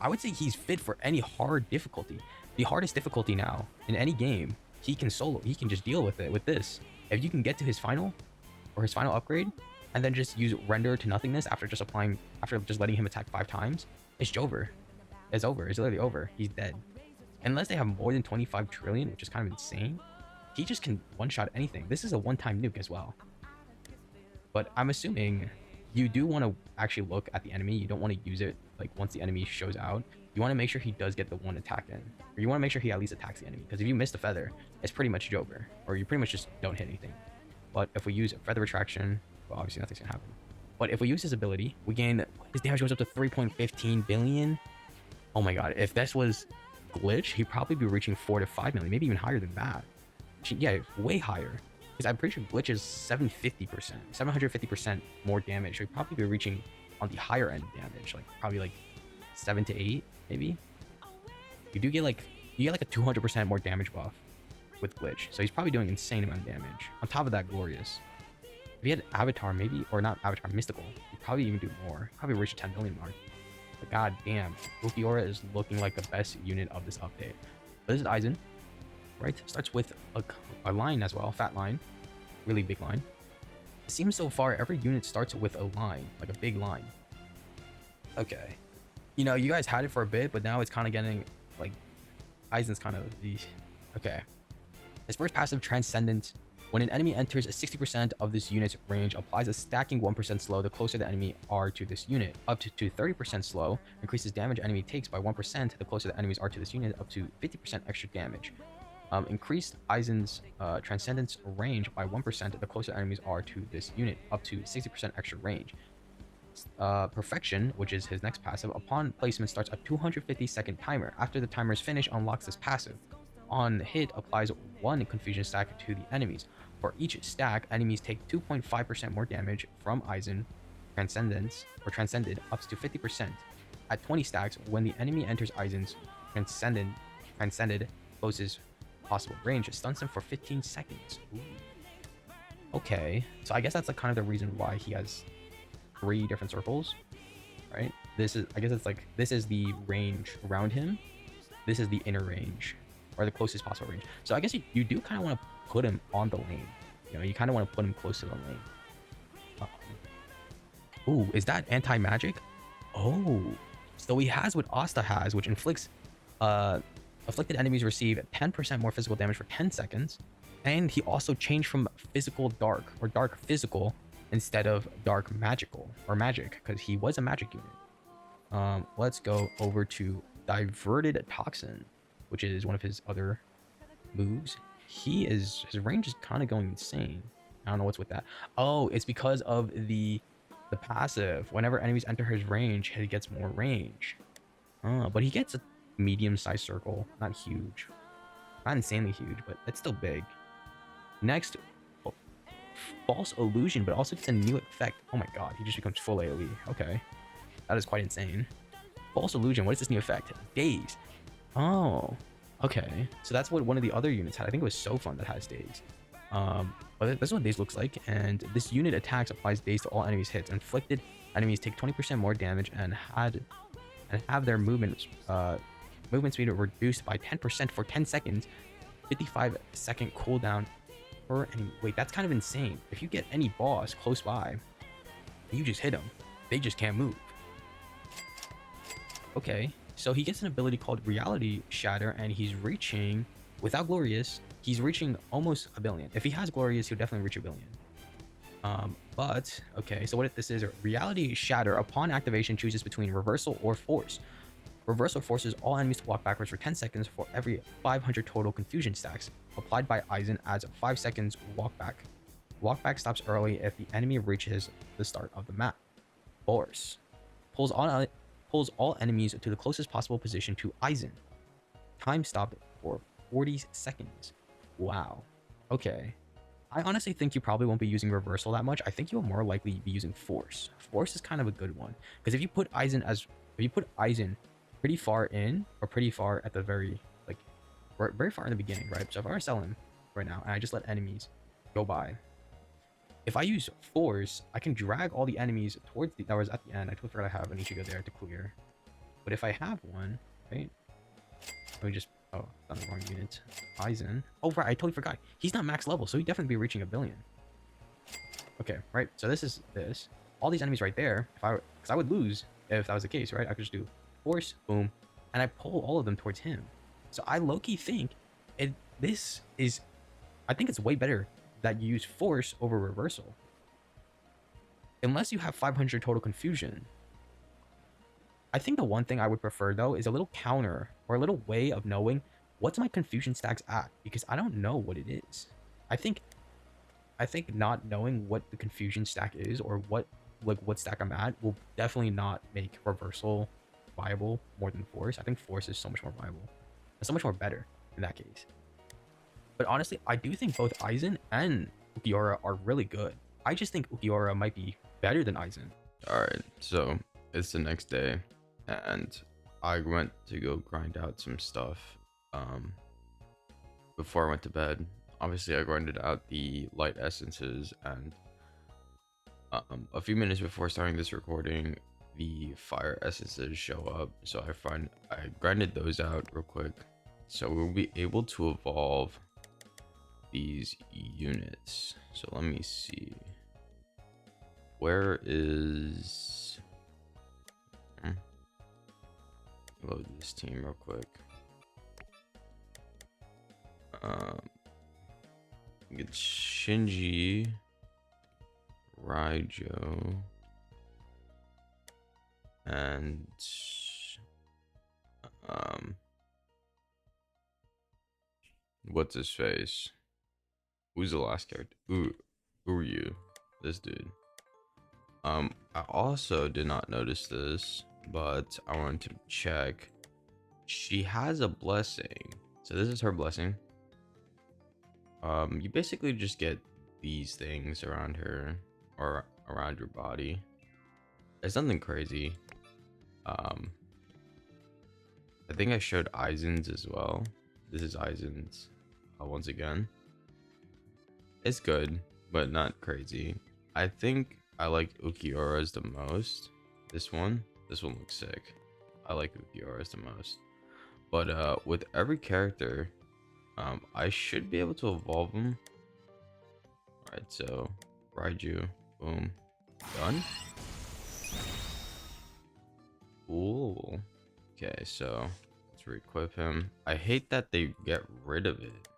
I would say he's fit for any hard difficulty. The hardest difficulty now in any game, he can just deal with it with this. If you can get to his final upgrade and then just use Render to Nothingness after just letting him attack 5 times, it's over. It's over. It's literally over. He's dead. Unless they have more than 25 trillion, which is kind of insane, he just can one-shot anything. This is a one-time nuke as well. But I'm assuming you do want to actually look at the enemy. You don't want to use it like once the enemy shows out. You want to make sure he does get the one attack in. Or you want to make sure he at least attacks the enemy. Because if you miss the feather, it's pretty much over. Or you pretty much just don't hit anything. But if we use feather retraction, well, obviously nothing's going to happen. But if we use his ability, we gain, his damage goes up to 3.15 billion. Oh my god, if this was glitch, he'd probably be reaching 4 to 5 million, maybe even higher than that. Yeah, way higher. Because I'm pretty sure glitch is 750% more damage. So he'd probably be reaching on the higher end of damage, like probably like 7 to 8, maybe. You get like a 200% more damage buff with glitch. So he's probably doing insane amount of damage. On top of that, glorious. If he had Avatar, maybe, or not Avatar, Mystical, he'd probably even do more. Probably reach the 10 billion mark. But god damn, Ukiura is looking like the best unit of this update. But this is Aizen, right? Starts with a line as well, fat line, really big line. It seems so far every unit starts with a line, like a big line. Okay. You know, you guys had it for a bit, but now it's kind of getting, like, Aizen's kind of the... Okay. His first passive, Transcendent. When an enemy enters 60% of this unit's range, applies a stacking 1% slow the closer the enemy are to this unit. Up to 30% slow, increases damage enemy takes by 1% the closer the enemies are to this unit, up to 50% extra damage. Increased Aizen's Transcendence range by 1% the closer enemies are to this unit, up to 60% extra range. Perfection, which is his next passive, upon placement starts a 250-second timer. After the timer is finished, unlocks this passive. On hit, applies 1 confusion stack to the enemies. For each stack, enemies take 2.5% more damage from Aizen Transcendence, or Transcended, up to 50%. At 20 stacks, when the enemy enters Aizen's Transcended closest possible range, it stuns him for 15 seconds. Ooh. Okay, so I guess that's like kind of the reason why he has 3 different circles, right? This is the range around him. This is the inner range, or the closest possible range. So I guess you do kind of want to put him on the lane. You know, you kind of want to put him close to the lane. Ooh, is that anti-magic? Oh, so he has what Asta has, which inflicts afflicted enemies receive 10% more physical damage for 10 seconds. And he also changed from physical dark, or dark physical, instead of dark magical, or magic, because he was a magic unit. Let's go over to Diverted Toxin, which is one of his other moves. His range is kind of going insane. I don't know what's with that. Oh, it's because of the passive. Whenever enemies enter his range, he gets more range. But he gets a medium-sized circle, not huge, not insanely huge, but it's still big. Next, False Illusion, but also gets a new effect. Oh my god, he just becomes full AoE. Okay, that is quite insane. False Illusion, what is this new effect? Daze. Oh, okay, so that's what one of the other units had. I think it was So Fun that has Daze. But this is what Daze looks like, and this unit attacks applies Daze to all enemies hits. Inflicted enemies take 20% more damage and have their movement speed reduced by 10% for 10 seconds. 55-second cooldown per enemy. Wait, that's kind of insane. If you get any boss close by, you just hit them. They just can't move. Okay, So he gets an ability called Reality Shatter, and he's reaching, without Glorious, he's reaching almost a billion. If he has Glorious, he'll definitely reach a billion. But, okay, so what if this is a Reality Shatter upon activation chooses between Reversal or Force. Reversal forces all enemies to walk backwards for 10 seconds for every 500 total confusion stacks. Applied by Aizen adds 5 seconds walk back. Walk back stops early if the enemy reaches the start of the map. Force pulls all enemies to the closest possible position to Aizen. Time stop for 40 seconds. Wow. Okay. I honestly think you probably won't be using Reversal that much. I think you'll more likely be using Force. Force is kind of a good one because if you put Aizen pretty far in or pretty far at the very very far in the beginning, right? So if I were to sell him right now and I just let enemies go by, if I use Force, I can drag all the enemies towards that was at the end. I totally forgot I have an Ichigo there to clear. But if I have one, right? Let me just on the wrong unit. Aizen. Oh right, I totally forgot. He's not max level, so he'd definitely be reaching a billion. Okay, right. So this is this. All these enemies right there. Because I would lose if that was the case, right? I could just do Force, boom, and I pull all of them towards him. So I low-key think this is, I think it's way better that you use Force over Reversal. Unless you have 500 total confusion. I think the one thing I would prefer though is a little counter or a little way of knowing what's my confusion stacks at, because I don't know what it is. I think not knowing what the confusion stack is or what stack I'm at will definitely not make Reversal viable more than Force. I think Force is so much more viable and so much more better in that case. But honestly, I do think both Aizen and Ukiura are really good. I just think Ukiura might be better than Aizen. All right, so it's the next day, and I went to go grind out some stuff before I went to bed. Obviously, I grinded out the light essences, and a few minutes before starting this recording, the fire essences show up. So I grinded those out real quick, so we'll be able to evolve these units. So let me see. Where is load this team real quick. Get Shinji, Raijo, and what's his face? Who's the last character? Uryu, this dude. I also did not notice this, but I wanted to check. She has a blessing. So this is her blessing. You basically just get these things around her or around your body. It's nothing crazy. I think I showed Aizen's as well. This is Aizen's once again. It's good, but not crazy. I think I like Ukiura's the most. This one looks sick. I like Ukiura's the most. But with every character, I should be able to evolve them. Alright, so Raiju, boom, done. Cool. Okay, so let's re-equip him. I hate that they get rid of it.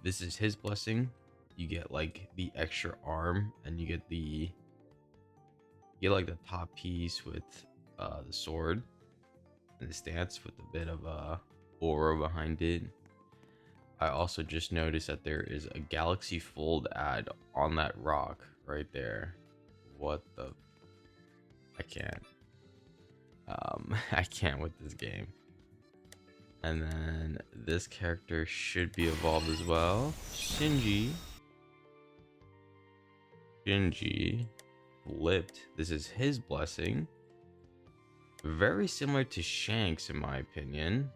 This is his blessing. You get like the extra arm, and you get like the top piece with the sword and the stance with a bit of aura behind it. I also just noticed that there is a Galaxy Fold ad on that rock right there. What the? I can't. I can't with this game. And then this character should be evolved as well. Shinji flipped. This is his blessing. Very similar to Shanks in my opinion.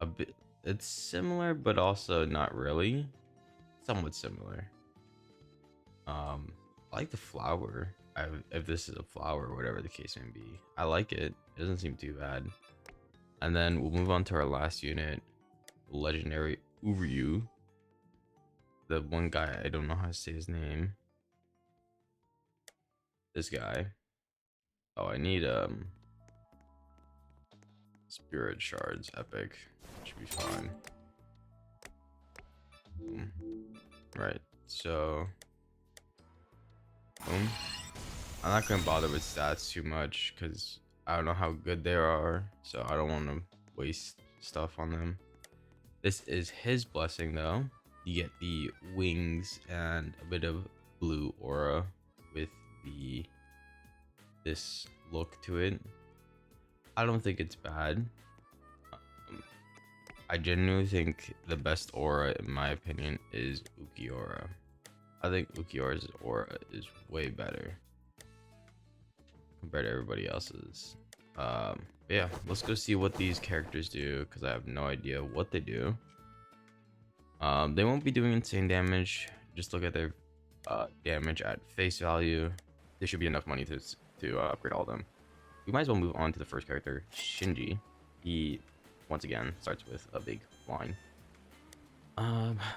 A bit. It's similar, but also not really. Somewhat similar. I like the flower. If this is a flower or whatever the case may be, I like it. It doesn't seem too bad. And then we'll move on to our last unit, legendary Uryu. The one guy, I don't know how to say his name. This guy. Oh, I need Spirit shards, epic. Should be fine. Boom. Right, so boom. I'm not gonna bother with stats too much because I don't know how good they are, so I don't want to waste stuff on them. This is his blessing though. You get the wings and a bit of blue aura with this look to it. I don't think it's bad. I genuinely think the best aura, in my opinion, is Ukiora. I think Ukiora's aura is way better compared to everybody else's. Yeah, let's go see what these characters do because I have no idea what they do. They won't be doing insane damage. Just look at their damage at face value. There should be enough money to upgrade all of them. We might as well move on to the first character, Shinji. He once again starts with a big line.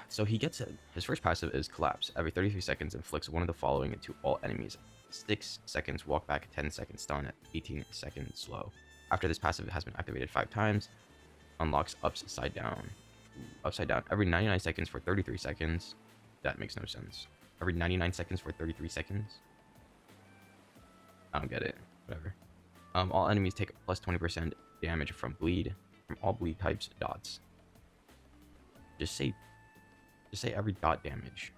So he gets it. His first passive is collapse. Every 33 seconds, inflicts one of the following into all enemies: 6 seconds walk back, 10 seconds stun, 18 seconds slow. After this passive has been activated 5 times, unlocks upside down. Upside down every 99 seconds for 33 seconds. That makes no sense. Every 99 seconds for 33 seconds. I don't get it. Whatever. All enemies take plus 20% damage from bleed. From all bleed types, dots. Just say every dot damage.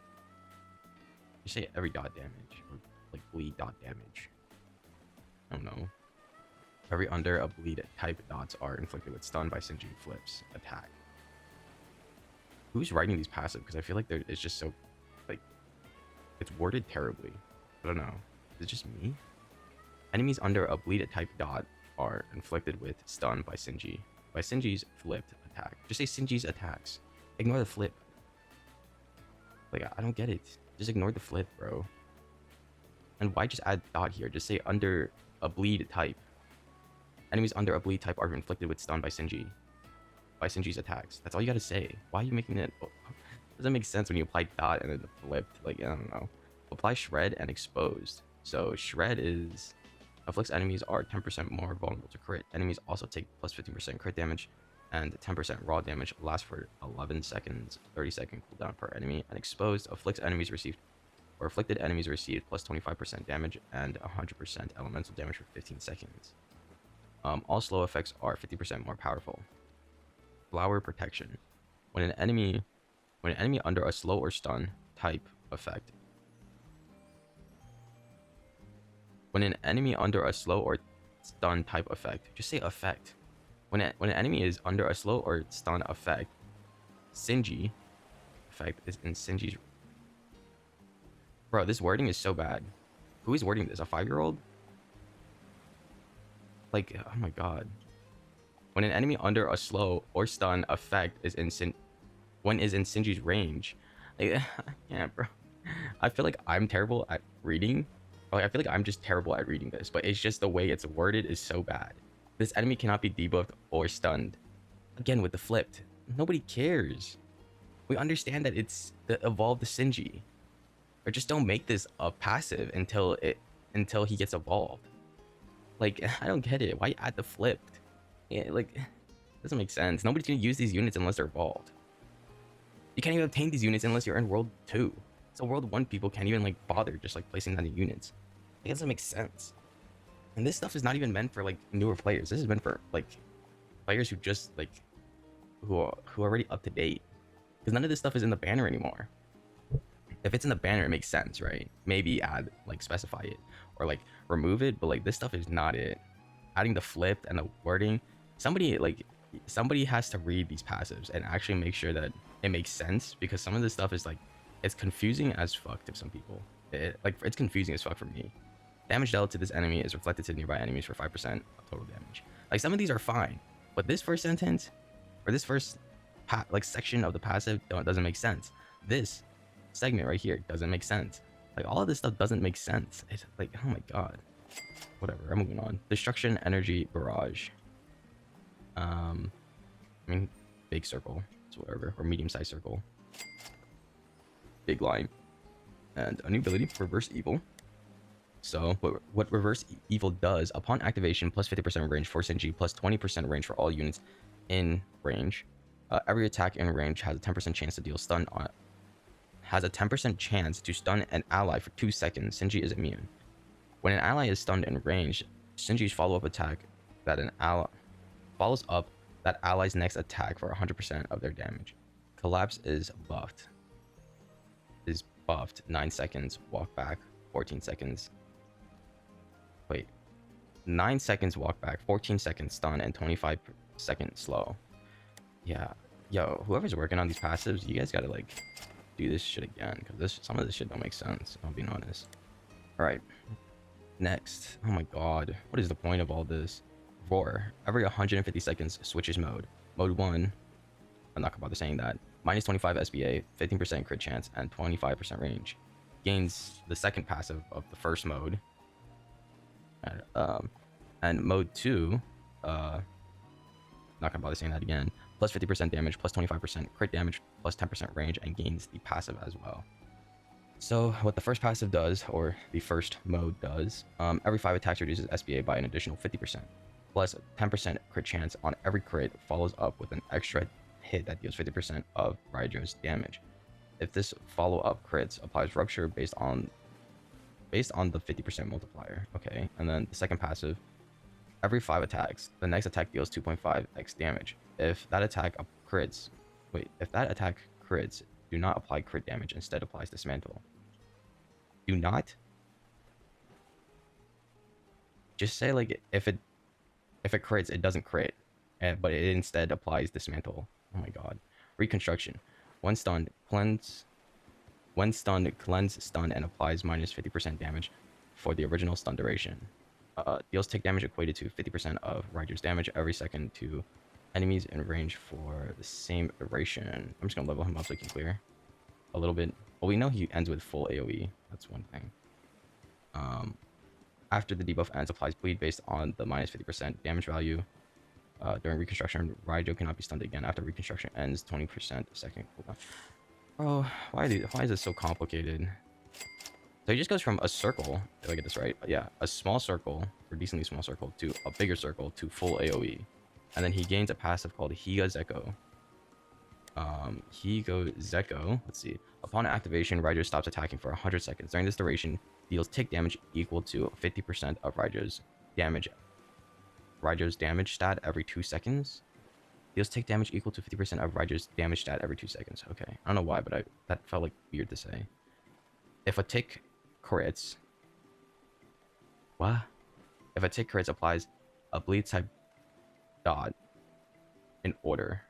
Just say every dot damage, or like bleed dot damage. I don't know. Every under a bleed type dots are inflicted with stun by Shinji flips attack. Who's writing these passive? Because I feel like it's just so, like, it's worded terribly. I don't know. Is it just me? Enemies under a bleed type dot are inflicted with stun by Shinji. By Shinji's flipped attack. Just say Shinji's attacks. Ignore the flip. Like, I don't get it. Just ignore the flip, bro. And why just add dot here? Just say under a bleed type. Enemies under a bleed type are inflicted with stun by Shinji. By Shinji's attacks. That's all you gotta say. Why are you making it? Doesn't make sense when you apply dot and then the flipped. Like, I don't know. Apply shred and exposed. So shred is afflicts enemies are 10% more vulnerable to crit. Enemies also take plus 15% crit damage and 10% raw damage. Lasts for 11 seconds, 30-second cooldown per enemy. And exposed afflicts enemies received or afflicted enemies received plus 25% damage and 100% elemental damage for 15 seconds. All slow effects are 50% more powerful. Flower protection. When an enemy under a slow or stun type effect. When an enemy under a slow or stun type effect, just say effect. When an enemy is under a slow or stun effect, Shinji effect is in Shinji's. Bro, this wording is so bad. Who is wording this? A 5-year-old? Like, oh my god. When an enemy under a slow or stun effect is in Shinji's range. Like, yeah, bro. I feel like I'm terrible at reading. Like, I feel like I'm just terrible at reading this, but it's just the way it's worded is so bad. This enemy cannot be debuffed or stunned. Again, with the flipped. Nobody cares. We understand that it's the evolved Shinji. Or just don't make this a passive until he gets evolved. Like, I don't get it. Why add the flipped? Yeah, like, doesn't make sense. Nobody's gonna use these units unless they're evolved. You can't even obtain these units unless you're in World 2. So World 1 people can't even, like, bother just, like, placing down the units. It doesn't make sense. And this stuff is not even meant for, like, newer players. This is meant for, like, players who just, like, who are already up to date. Because none of this stuff is in the banner anymore. If it's in the banner, it makes sense, right? Maybe add, like, specify it. Or, like, remove it. But, like, this stuff is not it. Adding the flipped and the wording. Somebody has to read these passives and actually make sure that it makes sense. Because some of this stuff is, like, it's confusing as fuck to some people. It's confusing as fuck for me. Damage dealt to this enemy is reflected to nearby enemies for 5% of total damage. Like, some of these are fine, but this first sentence or this first section of the passive doesn't make sense. This segment right here doesn't make sense. Like, all of this stuff doesn't make sense. It's like, oh my god. Whatever, I'm moving on. Destruction energy barrage. I mean, big circle, so whatever, or medium-sized circle. Big line. And a new ability, reverse evil. So what Reverse Evil does, upon activation, plus 50% range for Shinji, plus 20% range for all units in range. Every attack in range has a 10% chance to deal stun on has a 10% chance to stun an ally for 2 seconds. Shinji is immune. When an ally is stunned in range, Shinji's follow-up attack that an ally follows up that ally's next attack for 100% of their damage. Collapse is buffed. 9 seconds, walk back, 14 seconds. Wait, 9 seconds walk back, 14 seconds stun, and 25-second slow. Yeah, yo, whoever's working on these passives, you guys gotta like do this shit again, because some of this shit don't make sense, if I'm being honest. All right, next. Oh my god, what is the point of all this? Roar. Every 150 seconds switches mode. Mode 1, I'm not gonna bother saying that. Minus 25 SBA, 15% crit chance, and 25% range. Gains the second passive of the first mode. And mode 2, not gonna bother saying that again. Plus 50% damage, plus 25% crit damage, plus 10% range, and gains the passive as well. So what the first passive does, or the first mode does, every 5 attacks reduces SBA by an additional 50%, plus 10% crit chance on every crit, follows up with an extra hit that deals 50% of Raijo's damage. If this follow-up crits, applies Rupture based on the 50% multiplier. Okay, and then the second passive, every 5 attacks, the next attack deals 2.5x damage. If that attack crits, do not apply crit damage, instead applies Dismantle. Do not? Just say like if it crits, it doesn't crit, but it instead applies Dismantle. Oh my god. Reconstruction. When stunned, cleanse, stun, and applies minus 50% damage for the original stun duration. Deals tick damage equated to 50% of Raiju's damage every second to enemies in range for the same duration. I'm just gonna level him up so he can clear a little bit. Well, we know he ends with full AoE. That's one thing. After the debuff ends, applies bleed based on the minus 50% damage value. During reconstruction, Raijo cannot be stunned again. After reconstruction ends, 20% second cooldown. Bro, why is this so complicated? So he just goes from a circle, if I get this right, yeah, a small circle, or decently small circle, to a bigger circle to full AoE. And then he gains a passive called Higa Zeko. Let's see. Upon activation, Raijo stops attacking for 100 seconds. During this duration, deals tick damage equal to 50% of Raijo's damage stat every 2 seconds. Deals tick damage equal to 50% of Raijo's damage stat every 2 seconds. Okay, I don't know why, but that felt like weird to say. If a tick crits, applies a bleed type dot in order.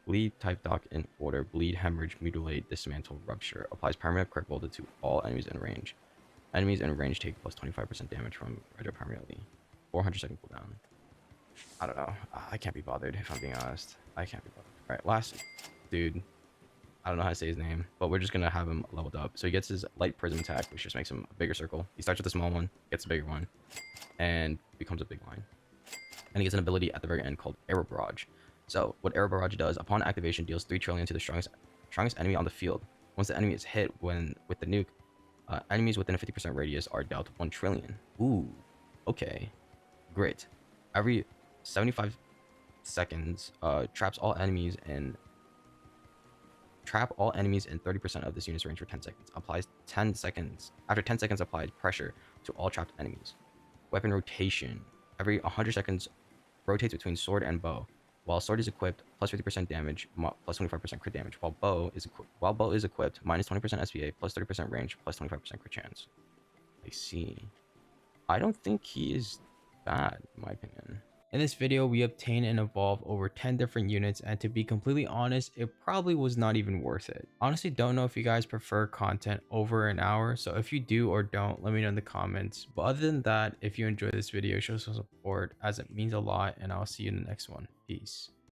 Bleed type dot in order. Bleed, hemorrhage, mutilate, dismantle, rupture. Applies permanent crit voltage to all enemies in range. Enemies in range take plus 25% damage from Raijo permanently. 400 second cooldown. I don't know. I can't be bothered, if I'm being honest. I can't be bothered. Alright, last dude. I don't know how to say his name, but we're just gonna have him leveled up. So he gets his light prism attack, which just makes him a bigger circle. He starts with a small one, gets a bigger one, and becomes a big line. And he gets an ability at the very end called Arrow Barrage. So what Arrow Barrage does, upon activation, deals 3 trillion to the strongest enemy on the field. Once the enemy is hit with the nuke, enemies within a 50% radius are dealt 1 trillion. Ooh, okay. Grit. Every 75 seconds, trap all enemies in 30% of this unit's range for 10 seconds. Applies 10 seconds. After 10 seconds applied pressure to all trapped enemies. Weapon rotation. Every 100 seconds rotates between sword and bow. While sword is equipped, plus 50% damage, plus 25% crit damage. While bow is equipped, minus 20% SPA, plus 30% range, plus 25% crit chance. I see. I don't think he is bad, in my opinion. In this video, we obtained and evolved over 10 different units, and to be completely honest, it probably was not even worth it. Honestly, don't know if you guys prefer content over an hour, so if you do or don't, let me know in the comments. But other than that, if you enjoyed this video, show some support as it means a lot, and I'll see you in the next one. Peace.